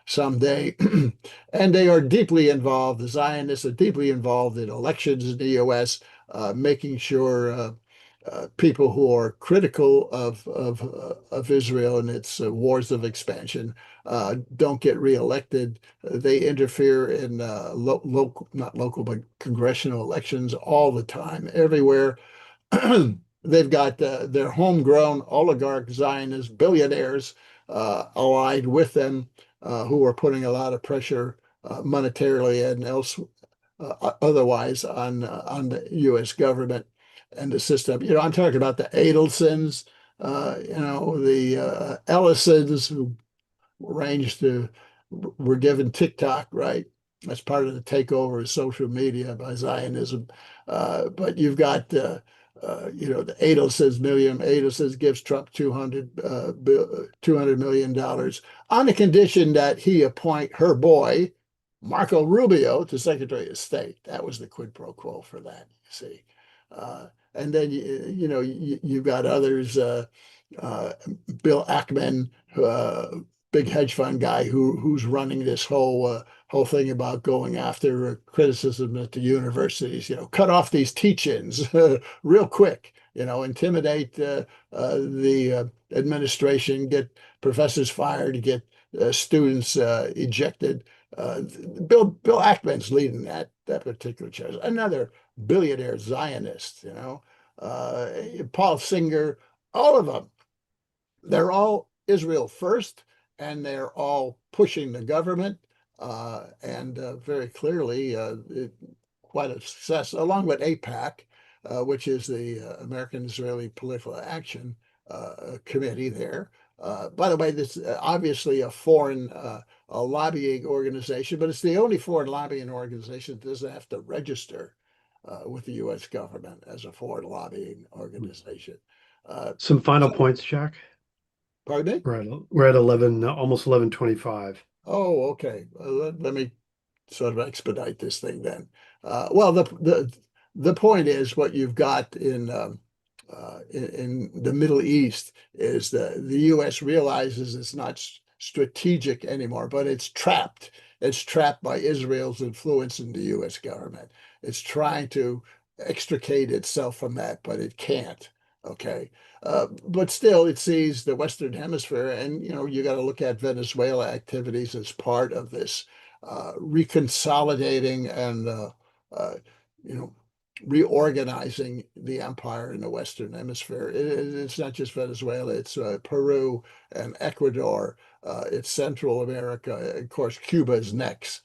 someday. And they are deeply involved. The Zionists are deeply involved in elections in the U.S., making sure people who are critical of Israel and its wars of expansion don't get reelected. They interfere in local, not local, but congressional elections all the time, everywhere. They've got their homegrown oligarch Zionist billionaires allied with them, who are putting a lot of pressure monetarily and else otherwise on the U.S. government and the system. I'm talking about the Adelsons, the Ellisons, who were given TikTok, right? That's part of the takeover of social media by Zionism. But you've got, the Adelsons, Miriam Adelsons gives Trump $200 million on the condition that he appoint her boy, Marco Rubio, to Secretary of State. That was the quid pro quo for that, you see. And then, you've got others, Bill Ackman, big hedge fund guy who's running this whole thing about going after criticism at the universities. Cut off these teach-ins real quick. Intimidate the administration, get professors fired, get students ejected. Bill Ackman's leading that particular charge. Another billionaire Zionist. Paul Singer, all of them. They're all Israel first, and they're all pushing the government, and very clearly quite a success, along with AIPAC, which is the American Israeli Political Action Committee there. By the way, this is obviously a foreign a lobbying organization, but it's the only foreign lobbying organization that doesn't have to register with the U.S. government as a foreign lobbying organization. Some final points, Jack. Pardon me? We're at 11, almost 11:25. Oh, okay. Let me sort of expedite this thing then. Well, the point is what you've got in the Middle East is the U.S. realizes it's not strategic anymore, but it's trapped. It's trapped by Israel's influence in the U.S. government. It's trying to extricate itself from that, but it can't. Okay. But still, it sees the Western Hemisphere, and you got to look at Venezuela activities as part of this reconsolidating and you know reorganizing the empire in the Western Hemisphere. It's not just Venezuela; it's Peru and Ecuador. It's Central America. Of course, Cuba is next.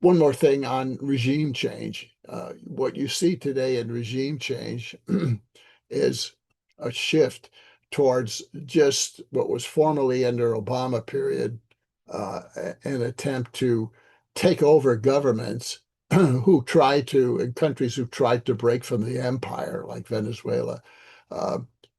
One more thing on regime change. What you see today in regime change is a shift towards just what was formerly under Obama period, an attempt to take over governments who try to, in countries who tried to break from the empire, like Venezuela,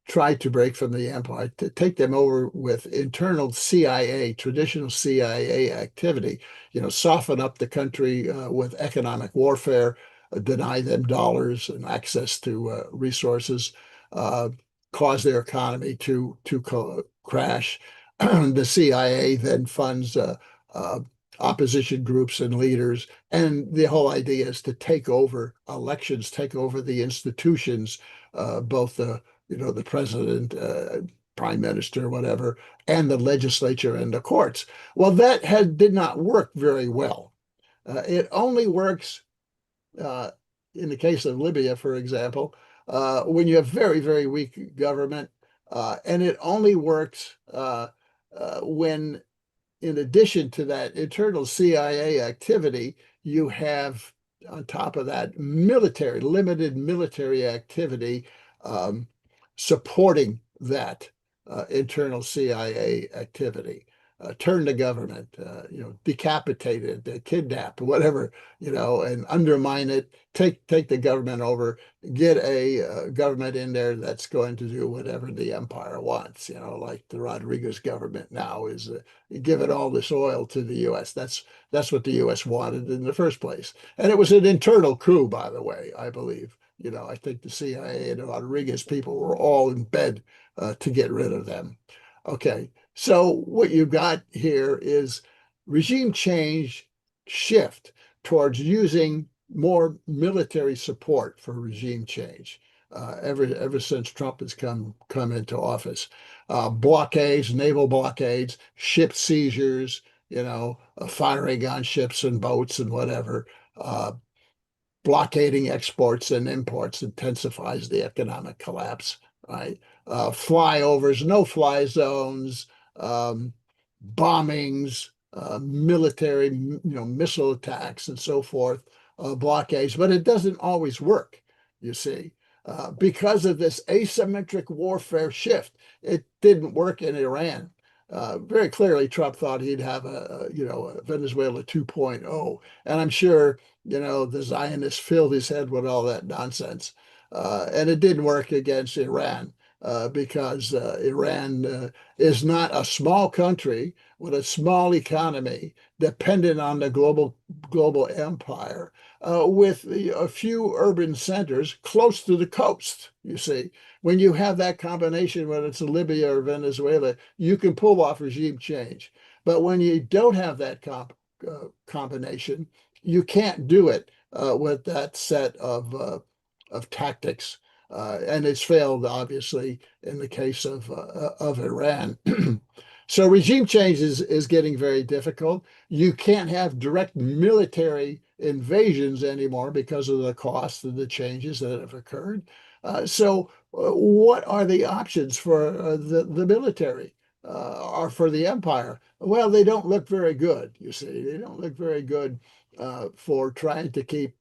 tried to break from the empire, to take them over with internal CIA, traditional CIA activity, soften up the country with economic warfare, deny them dollars and access to resources, cause their economy to crash. The CIA then funds opposition groups and leaders, and the whole idea is to take over elections, take over the institutions, both the president, prime minister, whatever, and the legislature and the courts. Well, that did not work very well. It only works in the case of Libya, for example, when you have very, very weak government, and it only works when, in addition to that internal CIA activity, you have on top of that limited military activity supporting that internal CIA activity. Turn the government, decapitate it, kidnap, whatever, and undermine it, take the government over, get a government in there that's going to do whatever the empire wants, like the Rodriguez government now is giving all this oil to the U.S. That's what the U.S. wanted in the first place. And it was an internal coup, by the way, I believe. I think the CIA and the Rodriguez people were all in bed to get rid of them. Okay. So what you've got here is regime change shift towards using more military support for regime change ever since Trump has come into office. Blockades, naval blockades, ship seizures, firing on ships and boats and whatever. Blockading exports and imports intensifies the economic collapse, right? Flyovers, no-fly zones, bombings, military, missile attacks, and so forth, blockades. But it doesn't always work, you see, because of this asymmetric warfare shift. It didn't work in Iran. Very clearly, Trump thought he'd have a Venezuela 2.0, and I'm sure the Zionists filled his head with all that nonsense, and it didn't work against Iran. Because Iran is not a small country with a small economy dependent on the global empire, with a few urban centers close to the coast. You see, when you have that combination, whether it's Libya or Venezuela, you can pull off regime change. But when you don't have that combination, you can't do it with that set of tactics. And it's failed, obviously, in the case of Iran. So regime change is getting very difficult. You can't have direct military invasions anymore because of the cost of the changes that have occurred. So what are the options for the military or for the empire? Well, they don't look very good, you see. They don't look very good for trying to keep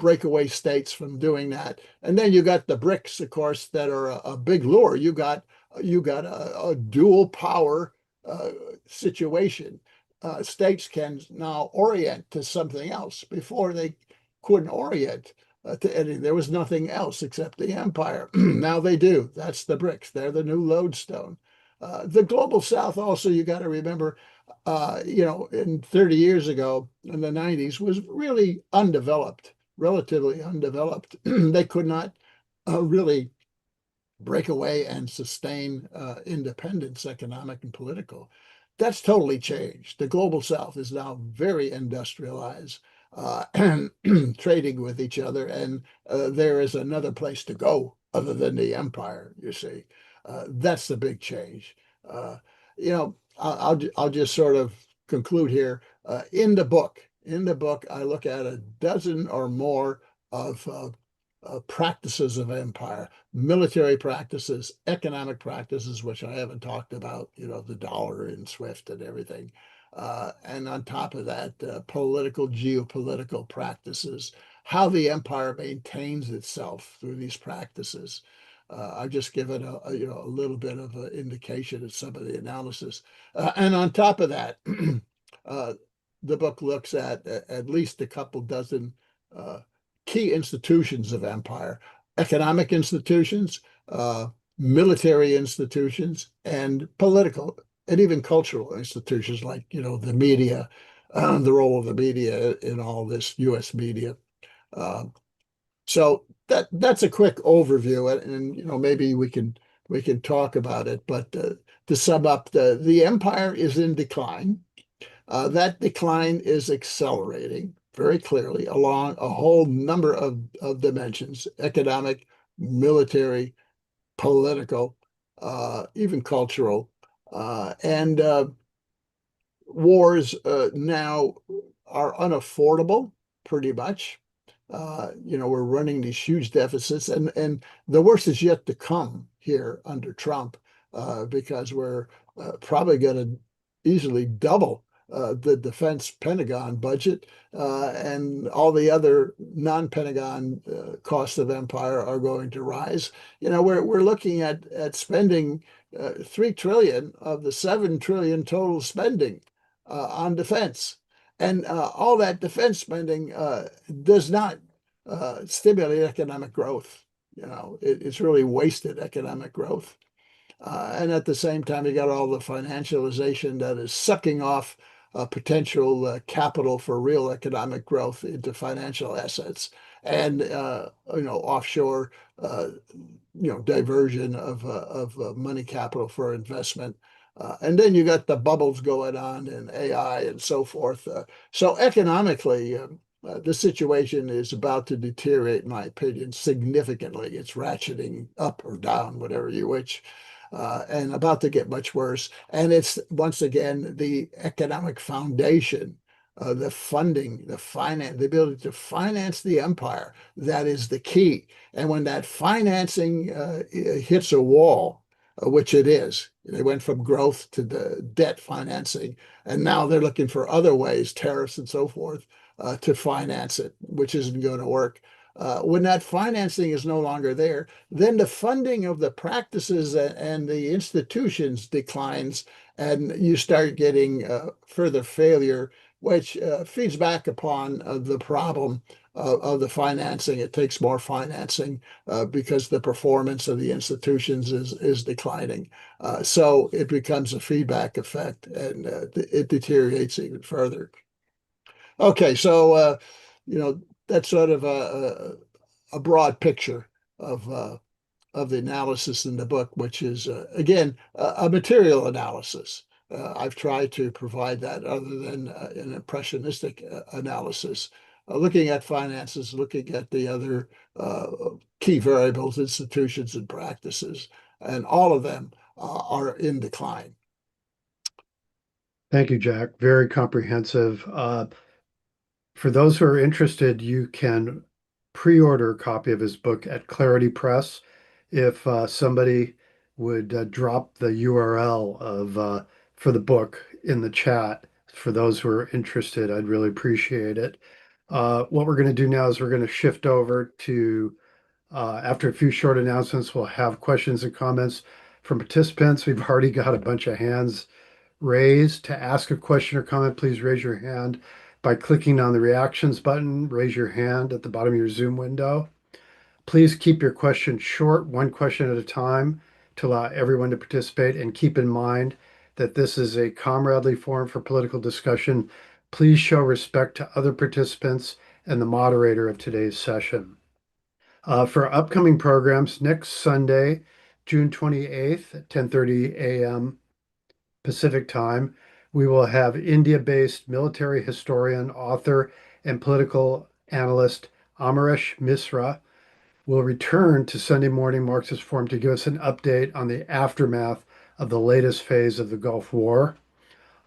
breakaway states from doing that. And then you got the BRICS, of course, that are a big lure. You got a dual power situation. States can now orient to something else. Before they couldn't orient to anything. There was nothing else except the empire. Now they do. That's the BRICS. They're the new lodestone. The global South also, you got to remember, in 30 years ago in the 90s was really undeveloped, relatively undeveloped. They could not really break away and sustain independence, economic and political. That's totally changed. The global South is now very industrialized and trading with each other, and there is another place to go other than the empire, you see. That's the big change. Uh, I'll just sort of conclude here. In the book, I look at a dozen or more of practices of empire, military practices, economic practices, which I haven't talked about, the dollar and SWIFT and everything. And on top of that, political, geopolitical practices, how the empire maintains itself through these practices. I've just given a little bit of an indication of some of the analysis. And on top of that, uh, the book looks at least a couple dozen uh, key institutions of empire, economic institutions, military institutions, and political and even cultural institutions like, the media, the role of the media in all this U.S. media. Uh, so that's a quick overview, and maybe we can talk about it. But to sum up, the empire is in decline. That decline is accelerating very clearly along a whole number of dimensions: economic, military, political, even cultural. And wars now are unaffordable, pretty much. We're running these huge deficits, and the worst is yet to come here under Trump, because we're probably going to easily double the defense Pentagon budget, and all the other non-Pentagon costs of empire are going to rise. We're looking at spending 3 trillion of the 7 trillion total spending on defense. And all that defense spending does not stimulate economic growth. It's really wasted economic growth. And at the same time, you got all the financialization that is sucking off potential capital for real economic growth into financial assets, and offshore diversion of money capital for investment. And then you got the bubbles going on in AI and so forth. So economically, the situation is about to deteriorate, in my opinion, significantly. It's ratcheting up or down, whatever you wish, and about to get much worse. And it's once again the economic foundation, the funding, the finance, the ability to finance the empire, that is the key. And when that financing hits a wall, which it is, they went from growth to the debt financing, and now they're looking for other ways, tariffs and so forth, to finance it, which isn't going to work. When that financing is no longer there, then the funding of the practices and the institutions declines, and you start getting further failure, which feeds back upon the problem of the financing. It takes more financing because the performance of the institutions is declining. So it becomes a feedback effect, and it deteriorates even further. Okay, so that's sort of a broad picture of the analysis in the book, which is again a material analysis. I've tried to provide that other than an impressionistic analysis, looking at finances, looking at the other key variables, institutions, and practices, and all of them are in decline. Thank you, Jack. Very comprehensive. For those who are interested, you can pre-order a copy of his book at Clarity Press. If somebody would drop the URL of for the book in the chat for those who are interested, I'd really appreciate it. What we're going to do now is we're going to shift over to, after a few short announcements, we'll have questions and comments from participants. We've already got a bunch of hands raised. To ask a question or comment, please raise your hand by clicking on the reactions button. Raise your hand at the bottom of your Zoom window. Please keep your question short, one question at a time, to allow everyone to participate. And keep in mind that this is a comradely forum for political discussion. Please show respect to other participants and the moderator of today's session. For upcoming programs, next Sunday, June 28th at 10:30 a.m. Pacific time, we will have India-based military historian, author, and political analyst Amaresh Misra will return to Sunday Morning Marxist Forum to give us an update on the aftermath of the latest phase of the Gulf War.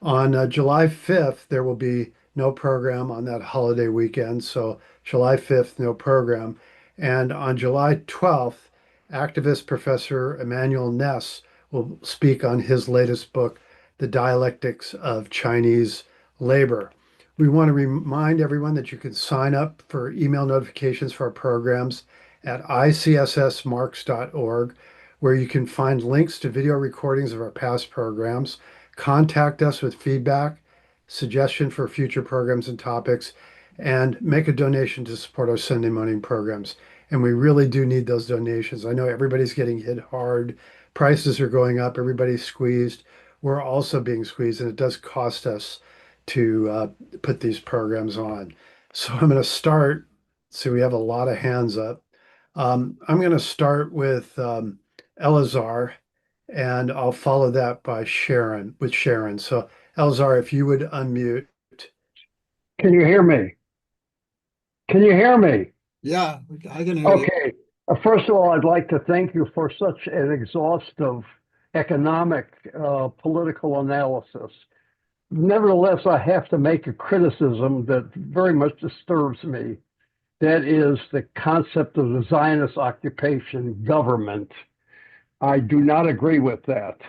On July 5th, there will be no program on that holiday weekend. So July 5th, no program. And on July 12th, activist Professor Emmanuel Ness will speak on his latest book, The Dialectics of Chinese Labor. We want to remind everyone that you can sign up for email notifications for our programs at icssmarks.org, where you can find links to video recordings of our past programs. Contact us with feedback, suggestion for future programs and topics, and make a donation to support our Sunday morning programs. And we really do need those donations. I know everybody's getting hit hard. Prices are going up. Everybody's squeezed. We're also being squeezed, and it does cost us to put these programs on. So I'm going to start. So we have a lot of hands up. I'm going to start with Elazar, and I'll follow that by Sharon. So Elazar, if you would unmute. Can you hear me? Can you hear me? Yeah, I can hear you. Okay. First of all, I'd like to thank you for such an exhaustive economic political analysis. Nevertheless, I have to make a criticism that very much disturbs me. That is the concept of the Zionist occupation government. I do not agree with that.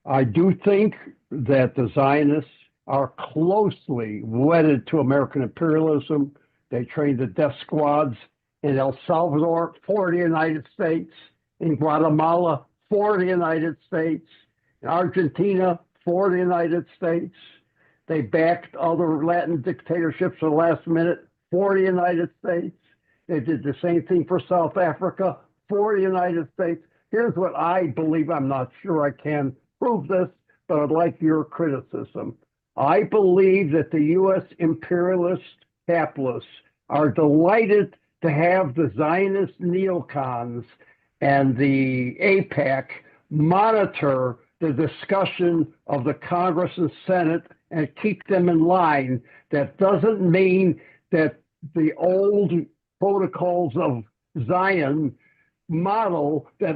I do think that the Zionists are closely wedded to American imperialism. They trained the death squads in El Salvador for the United States, in Guatemala for the United States, in Argentina for the United States. They backed other Latin dictatorships at the last minute for the United States. They did the same thing for South Africa for the United States. Here's what I believe. I'm not sure I can prove this, but I'd like your criticism. I believe that the U.S. imperialist capitalists are delighted to have the Zionist neocons and the AIPAC monitor the discussion of the Congress and Senate and keep them in line. That doesn't mean that the old protocols of Zion model that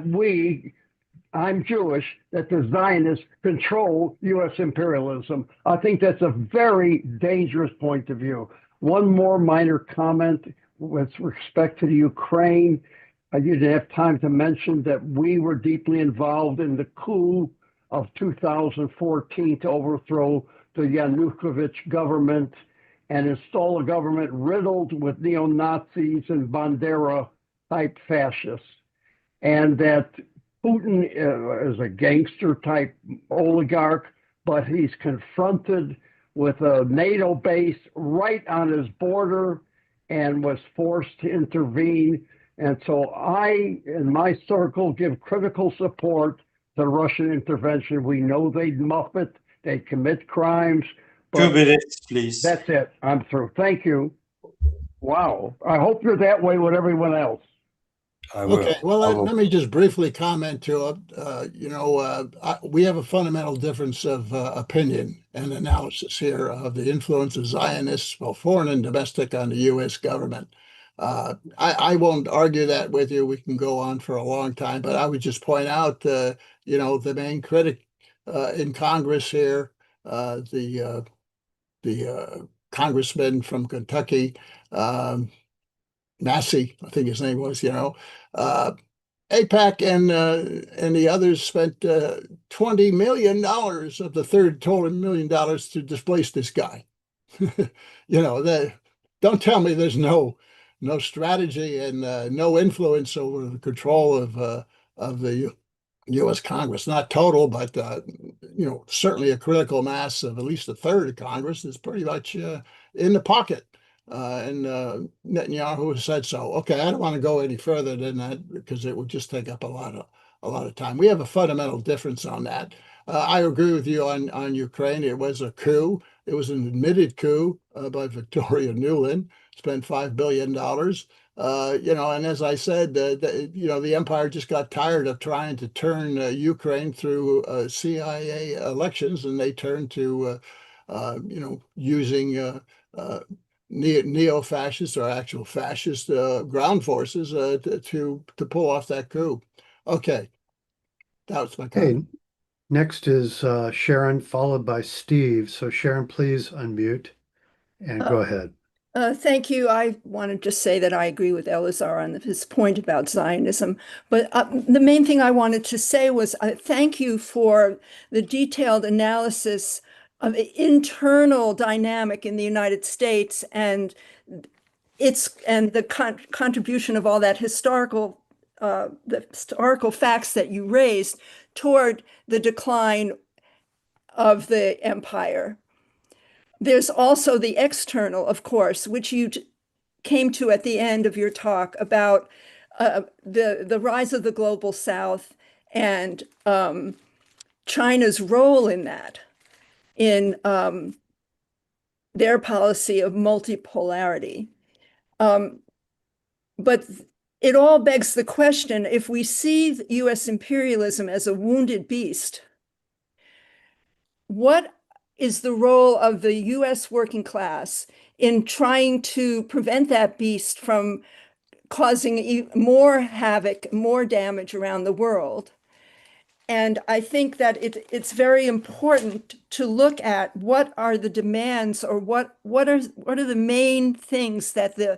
I'm Jewish, that the Zionists control U.S. imperialism. I think that's a very dangerous point of view. One more minor comment with respect to the Ukraine. I didn't have time to mention that we were deeply involved in the coup of 2014 to overthrow the Yanukovych government and install a government riddled with neo-Nazis and Bandera-type fascists. And that Putin is a gangster-type oligarch, but he's confronted with a NATO base right on his border and was forced to intervene. And so I, in my circle, give critical support to the Russian intervention. We know they muff it, they commit crimes. 2 minutes, please. That's it. I'm through. Thank you. Wow. I hope you're that way with everyone else. I will. Okay, well, let me just briefly comment to it. We have a fundamental difference of opinion and analysis here of the influence of Zionists, both foreign and domestic, on the U.S. government. I won't argue that with you. We can go on for a long time, but I would just point out, the main critic in Congress here, the congressman from Kentucky, Massey, I think his name was, AIPAC and the others spent $20 million of the third total $1 million to displace this guy. Don't tell me there's no strategy and no influence over the control of the U.S. Congress. Not total, but certainly a critical mass of at least a third of Congress is pretty much in the pocket. And Netanyahu said so. Okay, I don't want to go any further than that because it would just take up a lot of time. We have a fundamental difference on that. I agree with you on Ukraine. It was a coup. It was an admitted coup by Victoria Nuland. Spent $5 billion. And as I said, the empire just got tired of trying to turn Ukraine through CIA elections, and they turned to, using neo-fascist or actual fascist ground forces to pull off that coup. Okay, that was my Okay, comment. next is Sharon, followed by Steve. So Sharon, please unmute and go ahead. Thank you. I want to just say that I agree with Elazar on his point about Zionism. But the main thing I wanted to say was thank you for the detailed analysis of the internal dynamic in the United States and the contribution of all that the historical facts that you raised toward the decline of the empire. There's also the external, of course, which you came to at the end of your talk about the rise of the global South and China's role in that, in their policy of multipolarity. But it all begs the question, if we see US imperialism as a wounded beast, what is the role of the US working class in trying to prevent that beast from causing more havoc, more damage around the world? And I think that it's very important to look at what are the demands, or what are the main things that the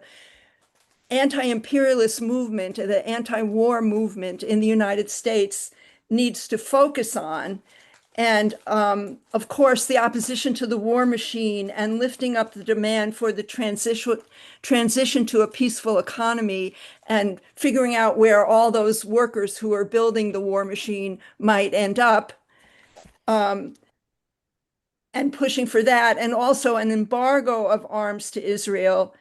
anti-imperialist movement, the anti-war movement in the United States needs to focus on. And of course, the opposition to the war machine and lifting up the demand for the transition to a peaceful economy, and figuring out where all those workers who are building the war machine might end up, and pushing for that, and also an embargo of arms to Israel.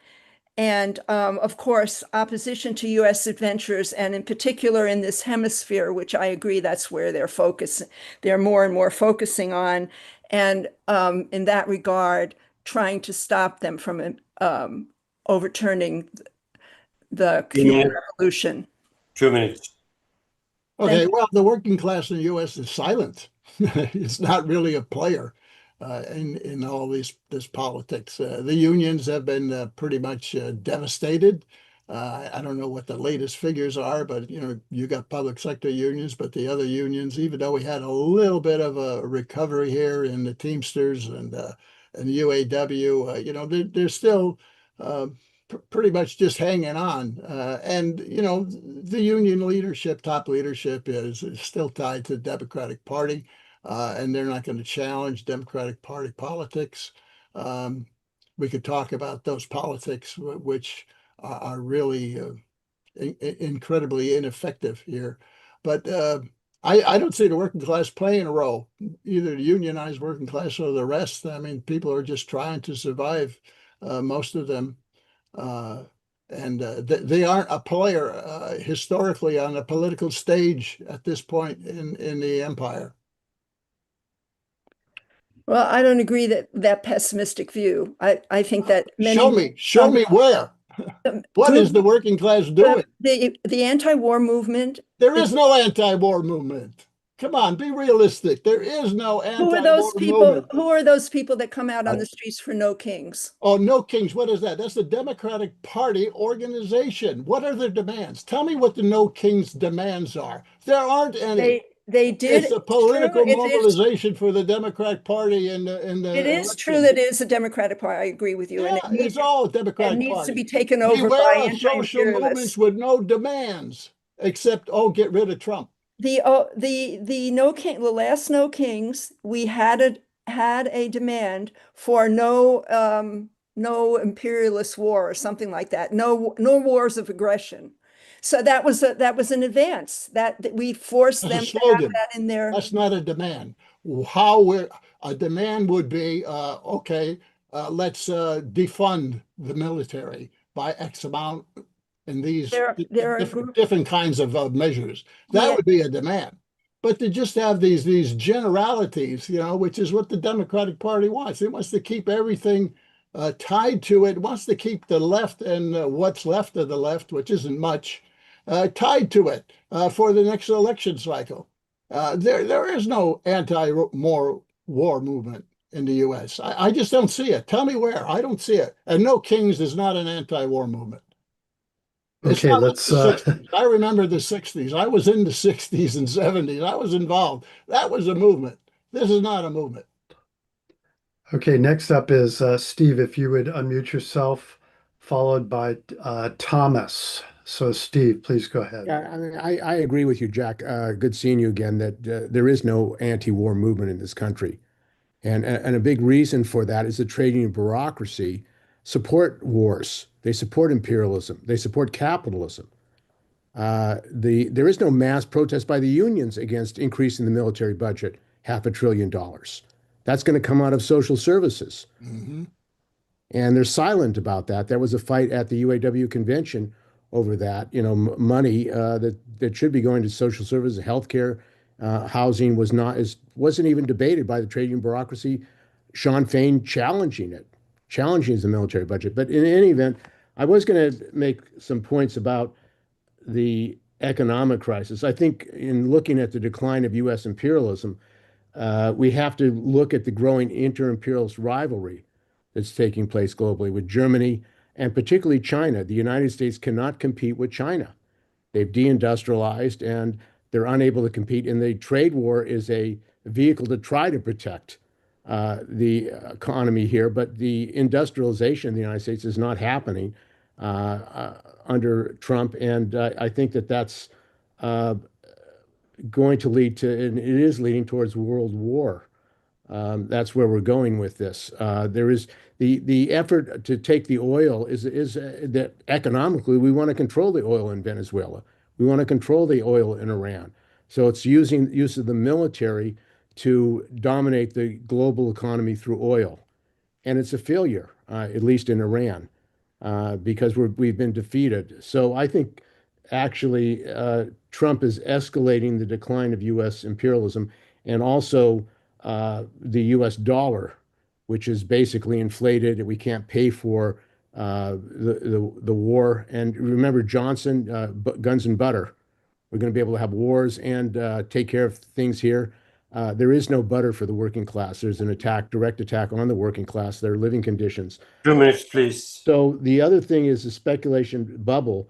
And of course, opposition to US adventures, and in particular in this hemisphere, which I agree that's where they're more and more focusing on. And in that regard, trying to stop them from overturning the Cuban Revolution. 2 minutes. Okay, well, the working class in the U.S. is silent. It's not really a player in all this politics. The unions have been pretty much devastated. I don't know what the latest figures are, but you got public sector unions, but the other unions, even though we had a little bit of a recovery here in the Teamsters and UAW, they're still pretty much just hanging on. And the union leadership, top leadership, is still tied to the Democratic Party, and they're not going to challenge Democratic Party politics. We could talk about those politics, which are really incredibly ineffective here. But I don't see the working class playing a role, either the unionized working class or the rest. I mean, people are just trying to survive, most of them. And they aren't a player historically on a political stage at this point in the empire. Well, I don't agree that pessimistic view. I think that many Show me where. What is the working class doing? The anti-war movement. There is no anti-war movement. Come on, be realistic. There is no anti-war movement. Who are those people that come out on the streets for No Kings? Oh, No Kings. What is that? That's the Democratic Party organization. What are their demands? Tell me what the No Kings demands are. There aren't any. They did. It's a political mobilization for the Democratic Party in the It is true that it is a Democratic Party. I agree with you. Yeah, And it's all Democratic Party. It needs to be taken Beware over by of social movements with no demands, except get rid of Trump. The last No Kings, we had a demand for no imperialist war or something like that. No wars of aggression. So that was an advance that we forced them to have that in there. That's not a demand. A demand would be okay. Let's defund the military by X amount in these different kinds of measures. That would be a demand. but to just have these generalities, which is what the Democratic Party wants. It wants to keep everything tied to it. It wants to keep the left and what's left of the left, which isn't much, tied to it for the next election cycle. There is no anti-war movement in the U.S. I just don't see it. Tell me where. I don't see it. And no Kings is not an anti-war movement. It's Okay, not like let's the 60s. I remember the 60s. I was in the 60s and 70s. I was involved. That was a movement. This is not a movement. okay, next up is Steve, if you would unmute yourself, followed by Thomas. So Steve, please go ahead. Yeah, I mean, I agree with you, Jack. Good seeing you again, that there is no anti-war movement in this country. And a big reason for that is the trade union bureaucracy support wars. They support imperialism. They support capitalism. There is no mass protest by the unions against increasing the military budget, $500 billion. That's going to come out of social services. Mm-hmm. And they're silent about that. There was a fight at the UAW convention over that. Money that should be going to social services, healthcare, housing wasn't even debated by the trade union bureaucracy. Sean Fain challenging the military budget. But in any event, I was going to make some points about the economic crisis. I think in looking at the decline of U.S. imperialism, we have to look at the growing inter-imperialist rivalry that's taking place globally with Germany and particularly China. The United States cannot compete with China. They've deindustrialized and they're unable to compete. And the trade war is a vehicle to try to protect the economy here. But the industrialization in the United States is not happening under Trump. And I think that's going to lead to, and it is leading towards world war. That's where we're going with this. There is the effort to take the oil is that economically we want to control the oil in Venezuela. We want to control the oil in Iran. So it's use of the military to dominate the global economy through oil. And it's a failure, at least in Iran, because we've been defeated. So I think actually Trump is escalating the decline of U.S. imperialism and also the U.S. dollar, which is basically inflated. We can't pay for the war. And remember Johnson, guns and butter. We're going to be able to have wars and take care of things here. There is no butter for the working class. There's an direct attack on the working class, their living conditions. 2 minutes, please. So the other thing is the speculation bubble.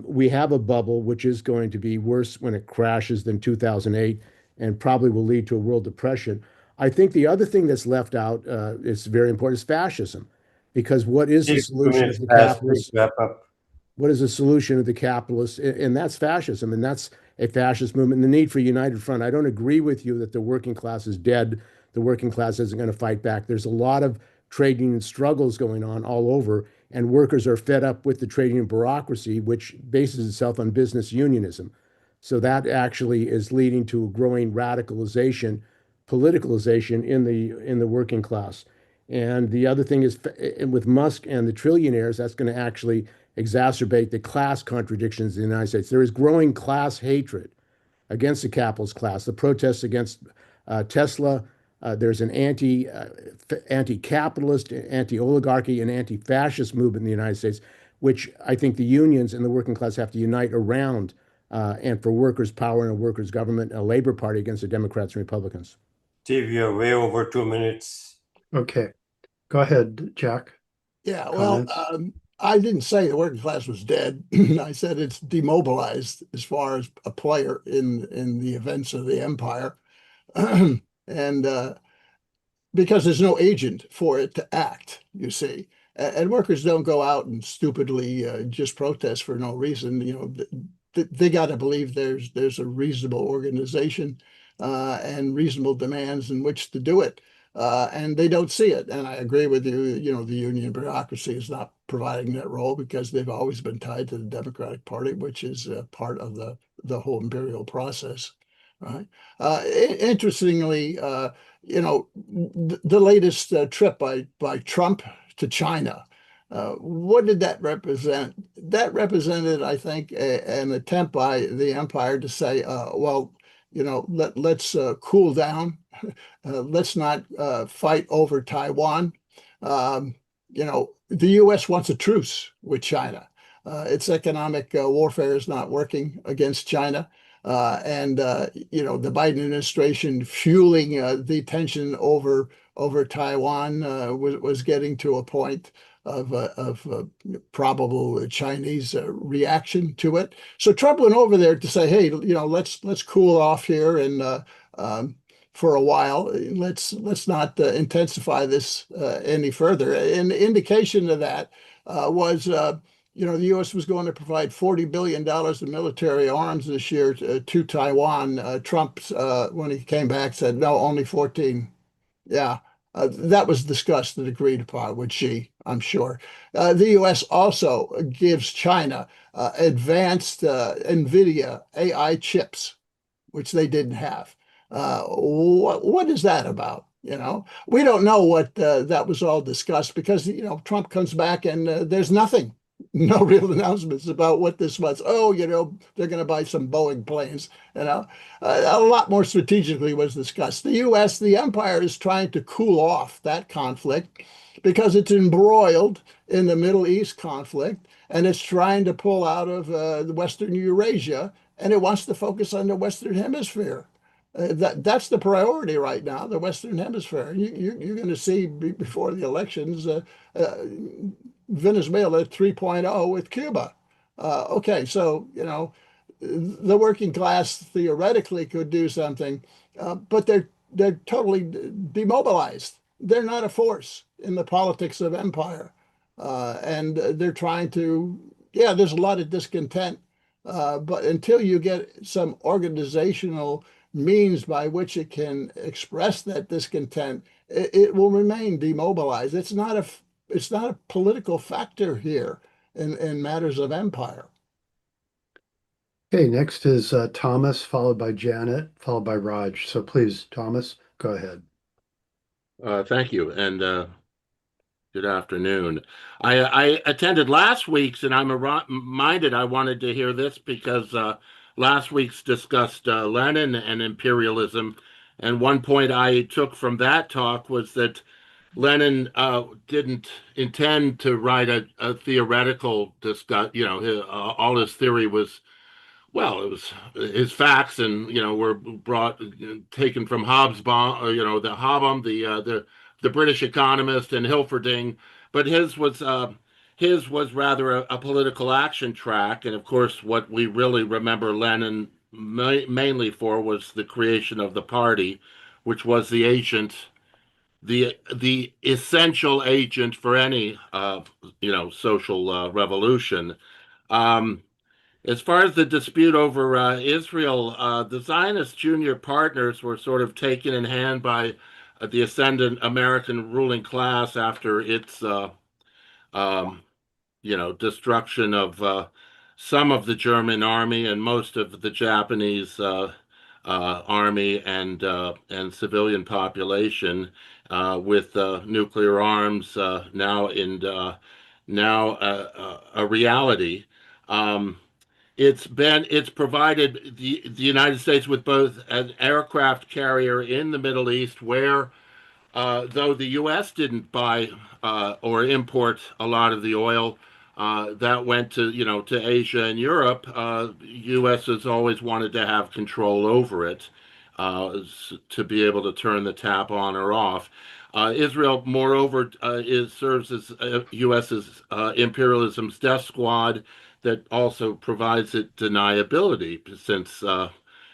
We have a bubble which is going to be worse when it crashes than 2008 and probably will lead to a world depression. I think the other thing that's left out is very important is fascism, because what is the solution of the capitalists? What is the solution of the capitalists? And that's fascism, and that's a fascist movement. And the need for a united front. I don't agree with you that the working class is dead. The working class isn't going to fight back. There's a lot of trade union struggles going on all over, and workers are fed up with the trade union bureaucracy, which bases itself on business unionism. So that actually is leading to a growing radicalization, politicalization in the working class. And the other thing is with Musk and the trillionaires, that's going to actually exacerbate the class contradictions in the United States. There is growing class hatred against the capitalist class. The protests against Tesla, there's an anti-capitalist, anti-oligarchy, and anti-fascist movement in the United States, which I think the unions and the working class have to unite around, and for workers' power and a workers' government, a labor party against the Democrats and Republicans. Steve, you're way over 2 minutes. Okay, go ahead, Jack. Yeah, well, I didn't say the working class was dead. I said it's demobilized as far as a player in the events of the empire. And because there's no agent for it to act, you see. And workers don't go out and stupidly just protest for no reason. They got to believe there's a reasonable organization and reasonable demands in which to do it. And they don't see it. And I agree with you, the union bureaucracy is not providing that role because they've always been tied to the Democratic Party, which is part of the whole imperial process, right? Interestingly, the latest trip by Trump to China, what did that represent? That represented, I think, an attempt by the empire to say, well, let's cool down. Let's not fight over Taiwan. The U.S. wants a truce with China. Its economic warfare is not working against China. The Biden administration fueling the tension over Taiwan was getting to a point of probable Chinese reaction to it. So Trump went over there to say, hey, let's cool off here and for a while. Let's not intensify this any further. And the indication of that was the U.S. was going to provide $40 billion in military arms this year to Taiwan. Trump, when he came back, said, no, only 14. Yeah, that was discussed and agreed upon with Xi, I'm sure. The U.S. also gives China advanced NVIDIA AI chips, which they didn't have. What is that about? We don't know what that was all discussed because, Trump comes back and there's nothing. No real announcements about what this was. Oh, they're going to buy some Boeing planes. A lot more strategically was discussed. The U.S., the empire, is trying to cool off that conflict because it's embroiled in the Middle East conflict, and it's trying to pull out of the Western Eurasia, and it wants to focus on the Western Hemisphere. That's the priority right now, the Western Hemisphere. You're going to see before the elections Venezuela 3.0 with Cuba. Okay, so the working class theoretically could do something, but they're totally demobilized. They're not a force in the politics of empire, and they're trying to. Yeah, there's a lot of discontent, but until you get some organizational means by which it can express that discontent, it will remain demobilized. It's not a political factor here in matters of empire. Okay, next is Thomas, followed by Janet, followed by Raj. So please, Thomas, go ahead. Thank you, and good afternoon. I attended last week's, and I'm reminded I wanted to hear this because last week's discussed Lenin and imperialism, and one point I took from that talk was that Lenin didn't intend to write a theoretical discuss. All his theory was, well, it was his facts, and were taken from Hobsbawm, the Hobsbawm, the British economist, and Hilferding, but his was rather a political action track, and of course, what we really remember Lenin mainly for was the creation of the party, which was the agent. The essential agent for any social revolution. As far as the dispute over Israel, the Zionist junior partners were sort of taken in hand by the ascendant American ruling class after its destruction of some of the German army and most of the Japanese army and civilian population, with nuclear arms now a reality. It's provided the United States with both an aircraft carrier in the Middle East, where though the U.S. didn't buy or import a lot of the oil that went to Asia and Europe, U.S. has always wanted to have control over it, to be able to turn the tap on or off. Israel, moreover, serves as U.S.'s imperialism's death squad that also provides it deniability, since now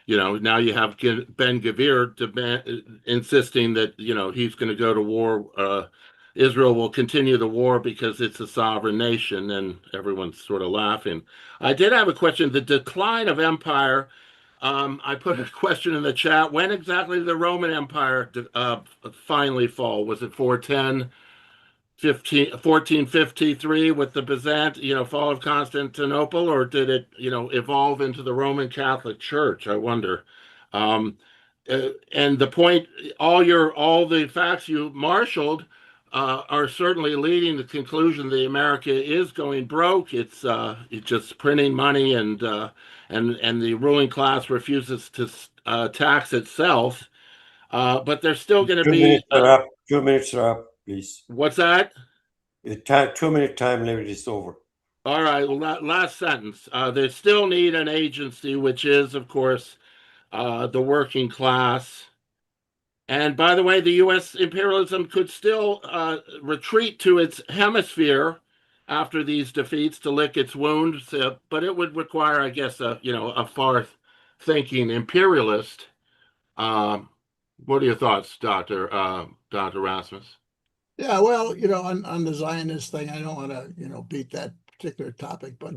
you have Ben-Gvir insisting that he's going to go to war. Israel will continue the war because it's a sovereign nation, and everyone's sort of laughing. I did have a question. The decline of empire. I put a question in the chat. When exactly did the Roman Empire finally fall? Was it 410? 1453 with the fall of Constantinople, or did it, evolve into the Roman Catholic Church? I wonder. And the point, all the facts you marshaled are certainly leading to the conclusion that America is going broke. It's just printing money, and the ruling class refuses to tax itself, but there's still going to 2 be. minutes are up. 2 minutes are up, please. What's that? The 2 minute time limit is over. All right. Well, last sentence. They still need an agency, which is, of course, the working class. And by the way, the U.S. imperialism could still retreat to its hemisphere after these defeats to lick its wounds, but it would require, I guess, a far-thinking imperialist. What are your thoughts, Dr. Rasmus? Yeah, well, on the Zionist thing, I don't want to, beat that particular topic, but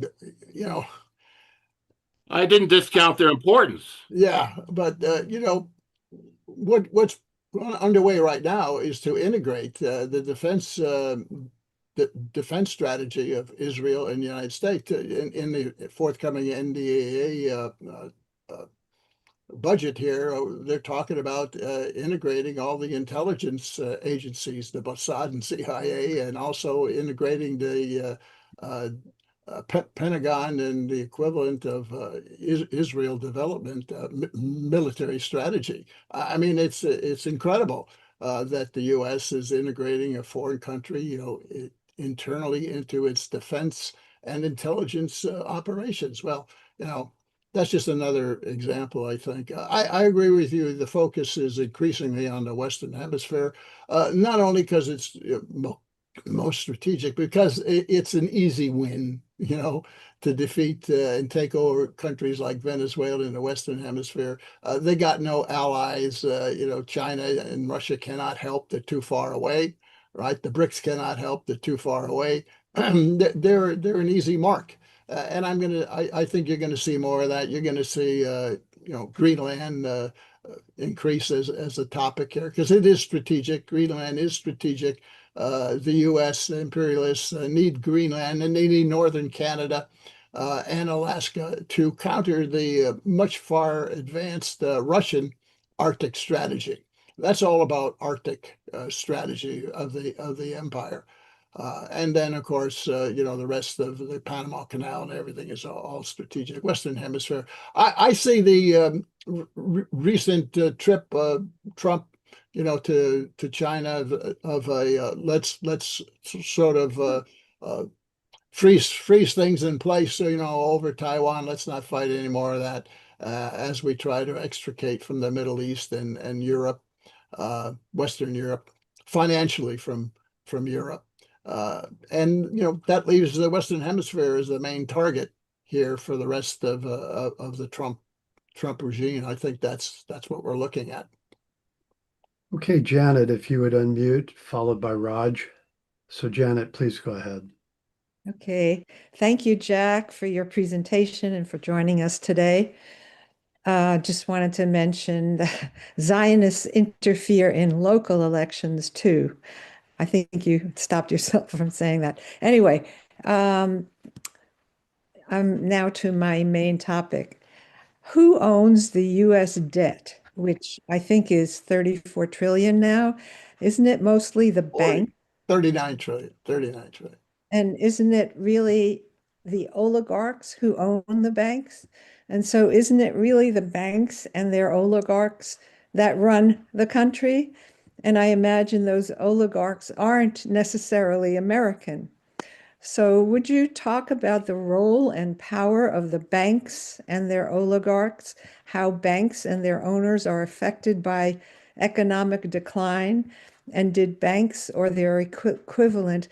I didn't discount their importance. yeah, but what's underway right now is to integrate the defense strategy of Israel and the United States in the forthcoming NDAA budget here. They're talking about integrating all the intelligence agencies, the Mossad and CIA, and also integrating the Pentagon and the equivalent of Israel development military strategy. I mean, it's incredible that the U.S. is integrating a foreign country, internally into its defense and intelligence operations. Well, that's just another example, I think. I agree with you. The focus is increasingly on the Western Hemisphere, not only because it's most strategic, because it's an easy win, to defeat and take over countries like Venezuela in the Western Hemisphere. They got no allies. China and Russia cannot help. They're too far away, right? The BRICS cannot help. They're too far away. They're an easy mark. And I think you're going to see more of that. You're going to see, Greenland increase as a topic here, because it is strategic. Greenland is strategic. The U.S. imperialists need Greenland, and they need northern Canada and Alaska to counter the much far advanced Russian Arctic strategy. That's all about Arctic strategy of the empire. And then, of course, the rest of the Panama Canal and everything is all strategic. Western Hemisphere. I see the recent trip Trump, to China of a let's sort of freeze things in place, over Taiwan. Let's not fight any more of that as we try to extricate from the Middle East and Europe, Western Europe, financially from Europe. And that leaves the Western Hemisphere as the main target here for the rest of the Trump regime. I think that's what we're looking at. Okay, Janet, if you would unmute, followed by Raj. So Janet, please go ahead. Okay, thank you, Jack, for your presentation and for joining us today. Just wanted to mention that Zionists interfere in local elections too. I think you stopped yourself from saying that. Anyway, I'm now to my main topic. Who owns the U.S. debt, which I think is 34 trillion now? Isn't it mostly the bank? 39 trillion. And isn't it really the oligarchs who own the banks? And so isn't it really the banks and their oligarchs that run the country? And I imagine those oligarchs aren't necessarily American. So would you talk about the role and power of the banks and their oligarchs, how banks and their owners are affected by economic decline? And did banks or their equivalent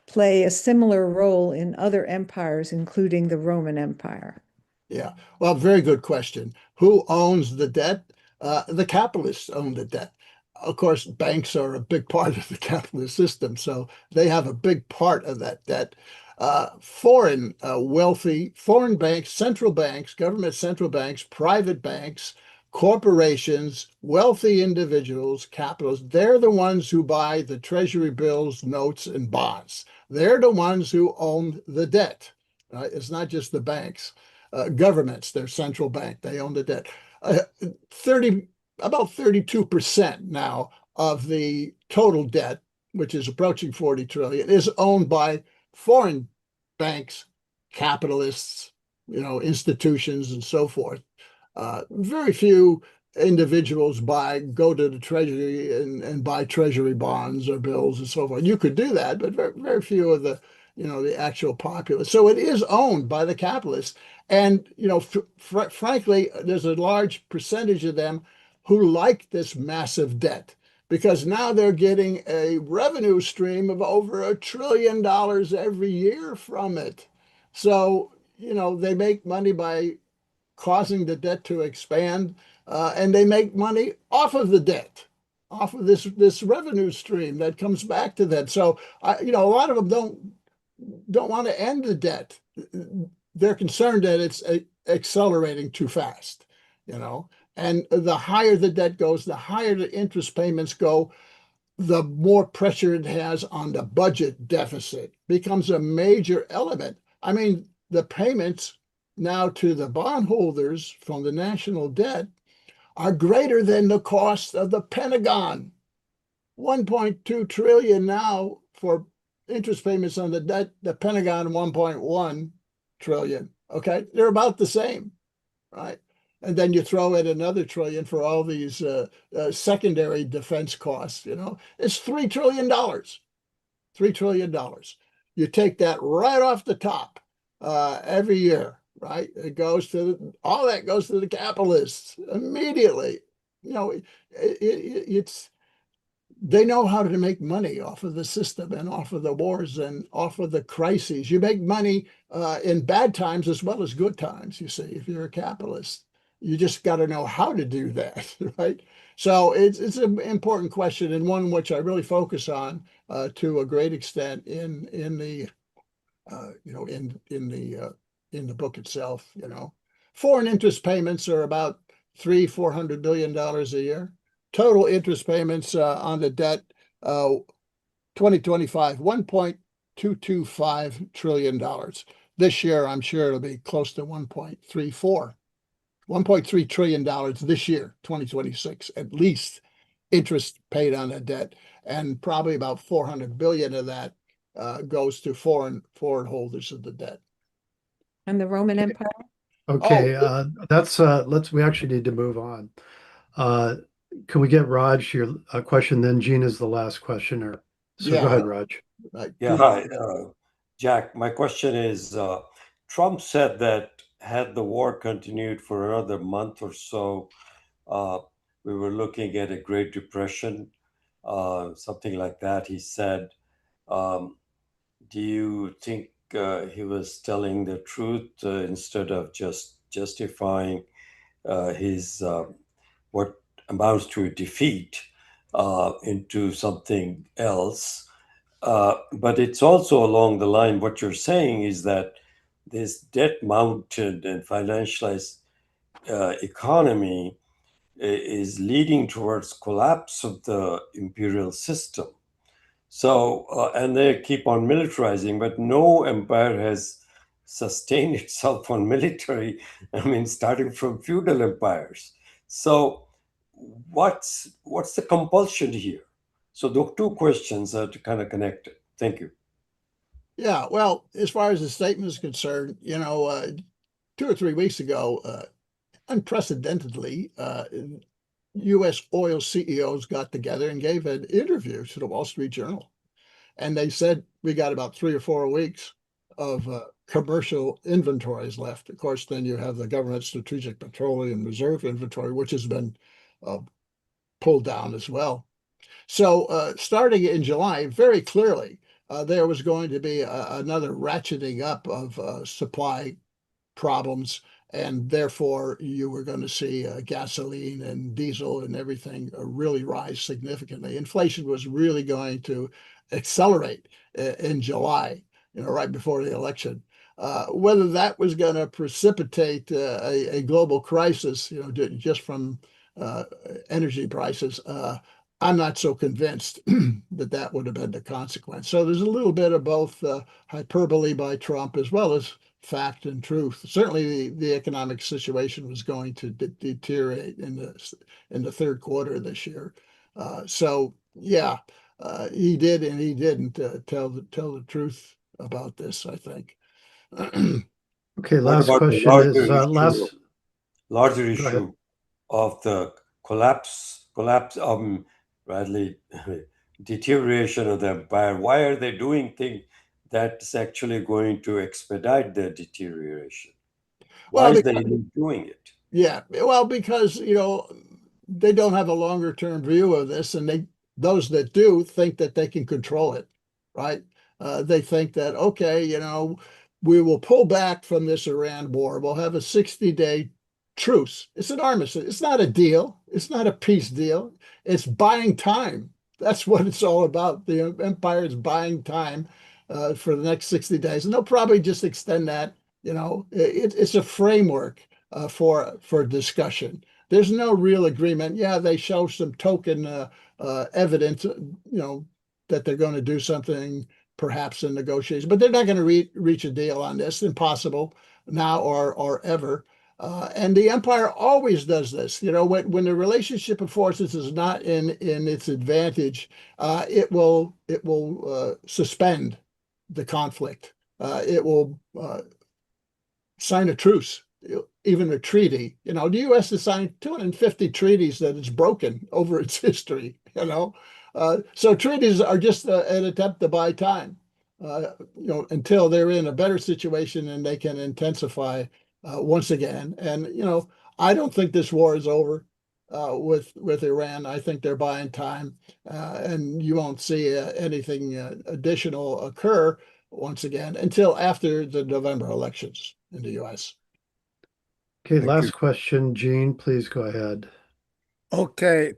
play a similar role in other empires, including the Roman Empire? Yeah, well, very good question. Who owns the debt? The capitalists own the debt. Of course, banks are a big part of the capitalist system, so they have a big part of that debt. Foreign wealthy foreign banks, central banks, government central banks, private banks, corporations, wealthy individuals, capitalists, they're the ones who buy the treasury bills, notes, and bonds. They're the ones who own the debt. It's not just the banks. Governments, their central bank, they own the debt. About 32% now of the total debt, which is approaching 40 trillion, is owned by foreign banks, capitalists, institutions, and so forth. Very few individuals go to the treasury and buy treasury bonds or bills and so forth. You could do that, but very, very few of the, the actual populace. So it is owned by the capitalists. And, frankly, there's a large percentage of them who like this massive debt because now they're getting a revenue stream of over $1 trillion every year from it. So, they make money by causing the debt to expand, and they make money off of the debt, off of this revenue stream that comes back to that. So, a lot of them don't want to end the debt. They're concerned that it's accelerating too fast, And the higher the debt goes, the higher the interest payments go, the more pressure it has on the budget deficit. Becomes a major element. I mean, the payments now to the bondholders from the national debt are greater than the cost of the Pentagon. 1.2 trillion now for interest payments on the debt, the Pentagon 1.1 trillion. Okay, they're about the same, right? And then you throw in another trillion for all these secondary defense costs. It's $3 trillion. $3 trillion. You take that right off the top every year, right? All that goes to the capitalists immediately. They know how to make money off of the system and off of the wars and off of the crises. You make money in bad times as well as good times, you see, if you're a capitalist. You just got to know how to do that, right? So it's an important question and one which I really focus on to a great extent in the in the book itself. Foreign interest payments are about $400 billion a year. Total interest payments on the debt, 2025, $1.225 trillion. This year, I'm sure it'll be close to $1.3 trillion this year, 2026, at least interest paid on the debt, and probably about 400 billion of that goes to foreign holders of the debt. And the Roman Empire? Okay, we actually need to move on. Can we get Raj your question? Then Gina's the last questioner. So go ahead, Raj. Yeah, hi, Jack. My question is, Trump said that had the war continued for another month or so, we were looking at a Great Depression, something like that. He said, do you think he was telling the truth instead of just justifying his what amounts to a defeat into something else? But it's also along the line, what you're saying is that this debt mounted and financialized economy is leading towards collapse of the imperial system. So, and they keep on militarizing, but no empire has sustained itself on military. I mean, starting from feudal empires. So, what's the compulsion here? So, the two questions are kind of connected. Thank you. Yeah, well, as far as the statement is concerned, 2 or 3 weeks ago, unprecedentedly, U.S. oil CEOs got together and gave an interview to the Wall Street Journal. And they said we got about 3 or 4 weeks of commercial inventories left. Of course, then you have the government strategic petroleum reserve inventory, which has been pulled down as well. So starting in July, very clearly, there was going to be another ratcheting up of supply problems, and therefore you were going to see gasoline and diesel and everything really rise significantly. Inflation was really going to accelerate in July, right before the election. Whether that was going to precipitate a global crisis, just from energy prices, I'm not so convinced that would have been the consequence. So there's a little bit of both hyperbole by Trump as well as fact and truth. Certainly, the economic situation was going to deteriorate in the third quarter of this year. So yeah, he did and he didn't tell the truth about this, I think. Okay, last question is larger issue of the collapse, Bradley, deterioration of the empire? Why are they doing things that's actually going to expedite their deterioration? Why Well, is the elite doing it? yeah, well, because they don't have a longer term view of this, and those that do think that they can control it, right? They think that okay, we will pull back from this Iran war. We'll have a 60-day truce. It's an armistice. It's not a deal. It's not a peace deal. It's buying time. That's what it's all about. The empire is buying time for the next 60 days, and they'll probably just extend that. It's a framework for discussion. There's no real agreement. Yeah, they show some token evidence, that they're going to do something perhaps in negotiations, but they're not going to reach a deal on this. Impossible now or ever. And the empire always does this. When the relationship of forces is not in its advantage, it will suspend the conflict. It will sign a truce, even a treaty. The U.S. has signed 250 treaties that it's broken over its history. So treaties are just an attempt to buy time, until they're in a better situation and they can intensify once again. And I don't think this war is over with Iran. I think they're buying time, and you won't see anything additional occur once again until after the November elections in the U.S. Okay, Thank last you. question. Gene, please go ahead. Okay.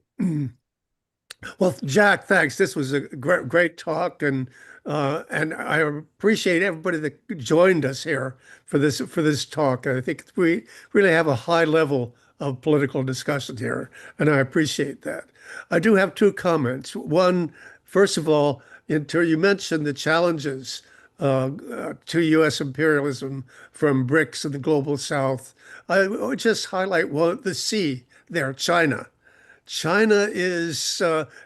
Well, Jack, thanks. This was a great talk, and I appreciate everybody that joined us here for this talk. I think we really have a high level of political discussion here, and I appreciate that. I do have two comments. One, first of all, until you mentioned the challenges to U.S. imperialism from BRICS and the global South, I would just highlight the C there, China. China is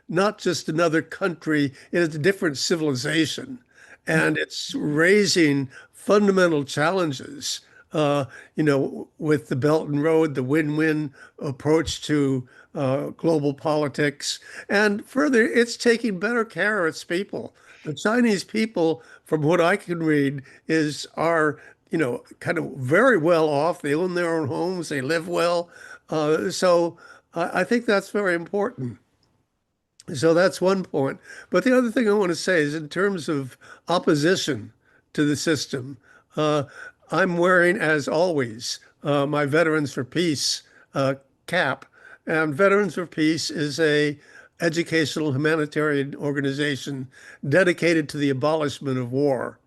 not just another country, it is a different civilization. And it's raising fundamental challenges, with the Belt and Road, the win-win approach to global politics. And further, it's taking better care of its people. The Chinese people, from what I can read, are kind of very well off. They own their own homes, they live well. So I think that's very important. So that's one point. But the other thing I want to say is in terms of opposition to the system, I'm wearing, as always, my Veterans for Peace cap. And Veterans for Peace is a educational humanitarian organization dedicated to the abolishment of war.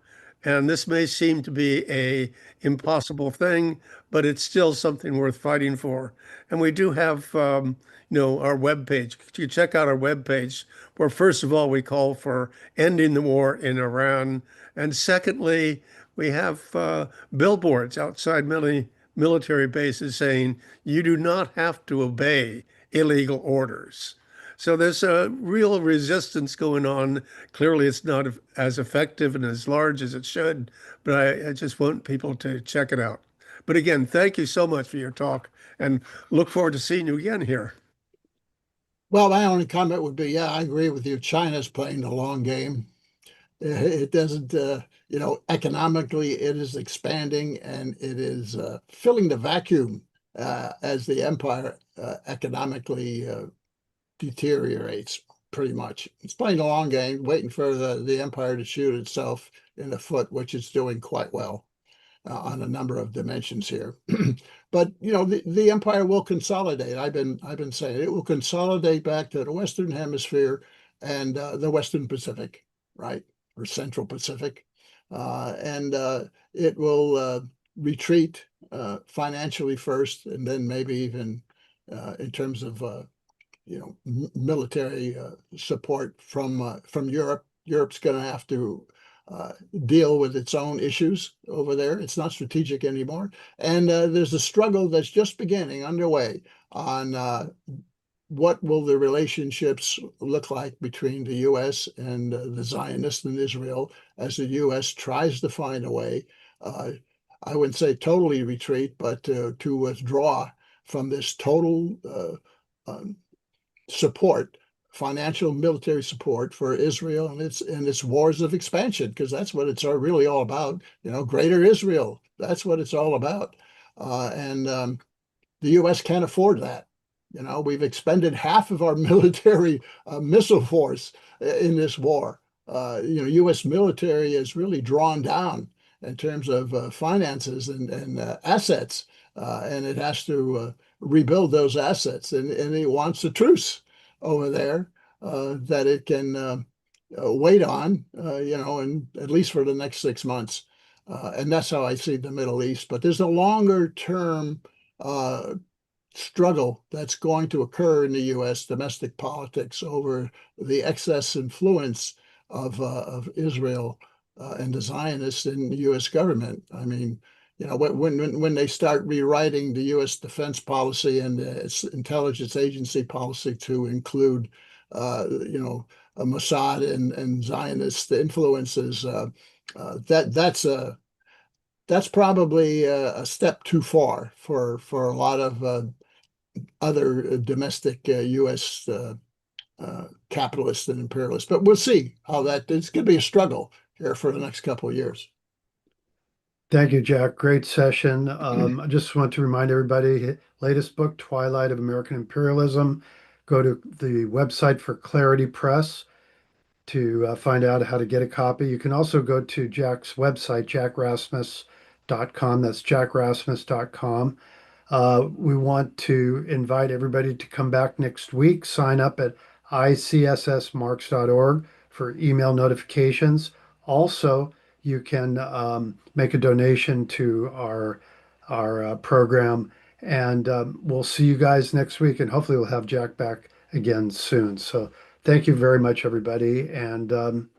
And this may seem to be a impossible thing, but it's still something worth fighting for. And we do have, our webpage. You check out our webpage, where first of all we call for ending the war in Iran, and secondly, we have billboards outside many military bases saying you do not have to obey illegal orders. So there's a real resistance going on. Clearly, it's not as effective and as large as it should, but I just want people to check it out. But again, thank you so much for your talk, and look forward to seeing you again here. Well, my only comment would be, yeah, I agree with you. China's playing the long game. It doesn't, economically, it is expanding and it is filling the vacuum as the empire economically deteriorates, pretty much. It's playing the long game, waiting for the empire to shoot itself in the foot, which it's doing quite well on a number of dimensions here. But the empire will consolidate. I've been saying it will consolidate back to the Western Hemisphere and the Western Pacific, right, or Central Pacific, and it will retreat financially first, and then maybe even in terms of military support from Europe. Europe's going to have to deal with its own issues over there. It's not strategic anymore. And there's a struggle that's just beginning underway on what will the relationships look like between the U.S. and the Zionists in Israel as the U.S. tries to find a way, I wouldn't say totally retreat, but to withdraw from this total um, support, financial military support for Israel and its wars of expansion, because that's what it's really all about. Greater Israel. That's what it's all about. And the U.S. can't afford that. We've expended half of our military missile force in this war. U.S. military is really drawn down in terms of finances and assets, and it has to rebuild those assets. And it wants a truce over there that it can wait on, and at least for the next 6 months. And that's how I see the Middle East. But there's a longer term struggle that's going to occur in the U.S. domestic politics over the excess influence of Israel and the Zionists in the U.S. government. I mean, when they start rewriting the U.S. defense policy and its intelligence agency policy to include, a Mossad and Zionist influences, that's probably a step too far for a lot of other domestic U.S. Capitalists and imperialists. But we'll see how it's going to be a struggle here for the next couple of years. Thank you, Jack. Great session. I just want to remind everybody, latest book, Twilight of American Imperialism. Go to the website for Clarity Press to find out how to get a copy. You can also go to Jack's website, jackrasmus.com. That's jackrasmus.com. We want to invite everybody to come back next week. Sign up at icssmarks.org for email notifications. Also, you can make a donation to our program, and we'll see you guys next week. And hopefully, we'll have Jack back again soon. So, thank you very much, everybody, and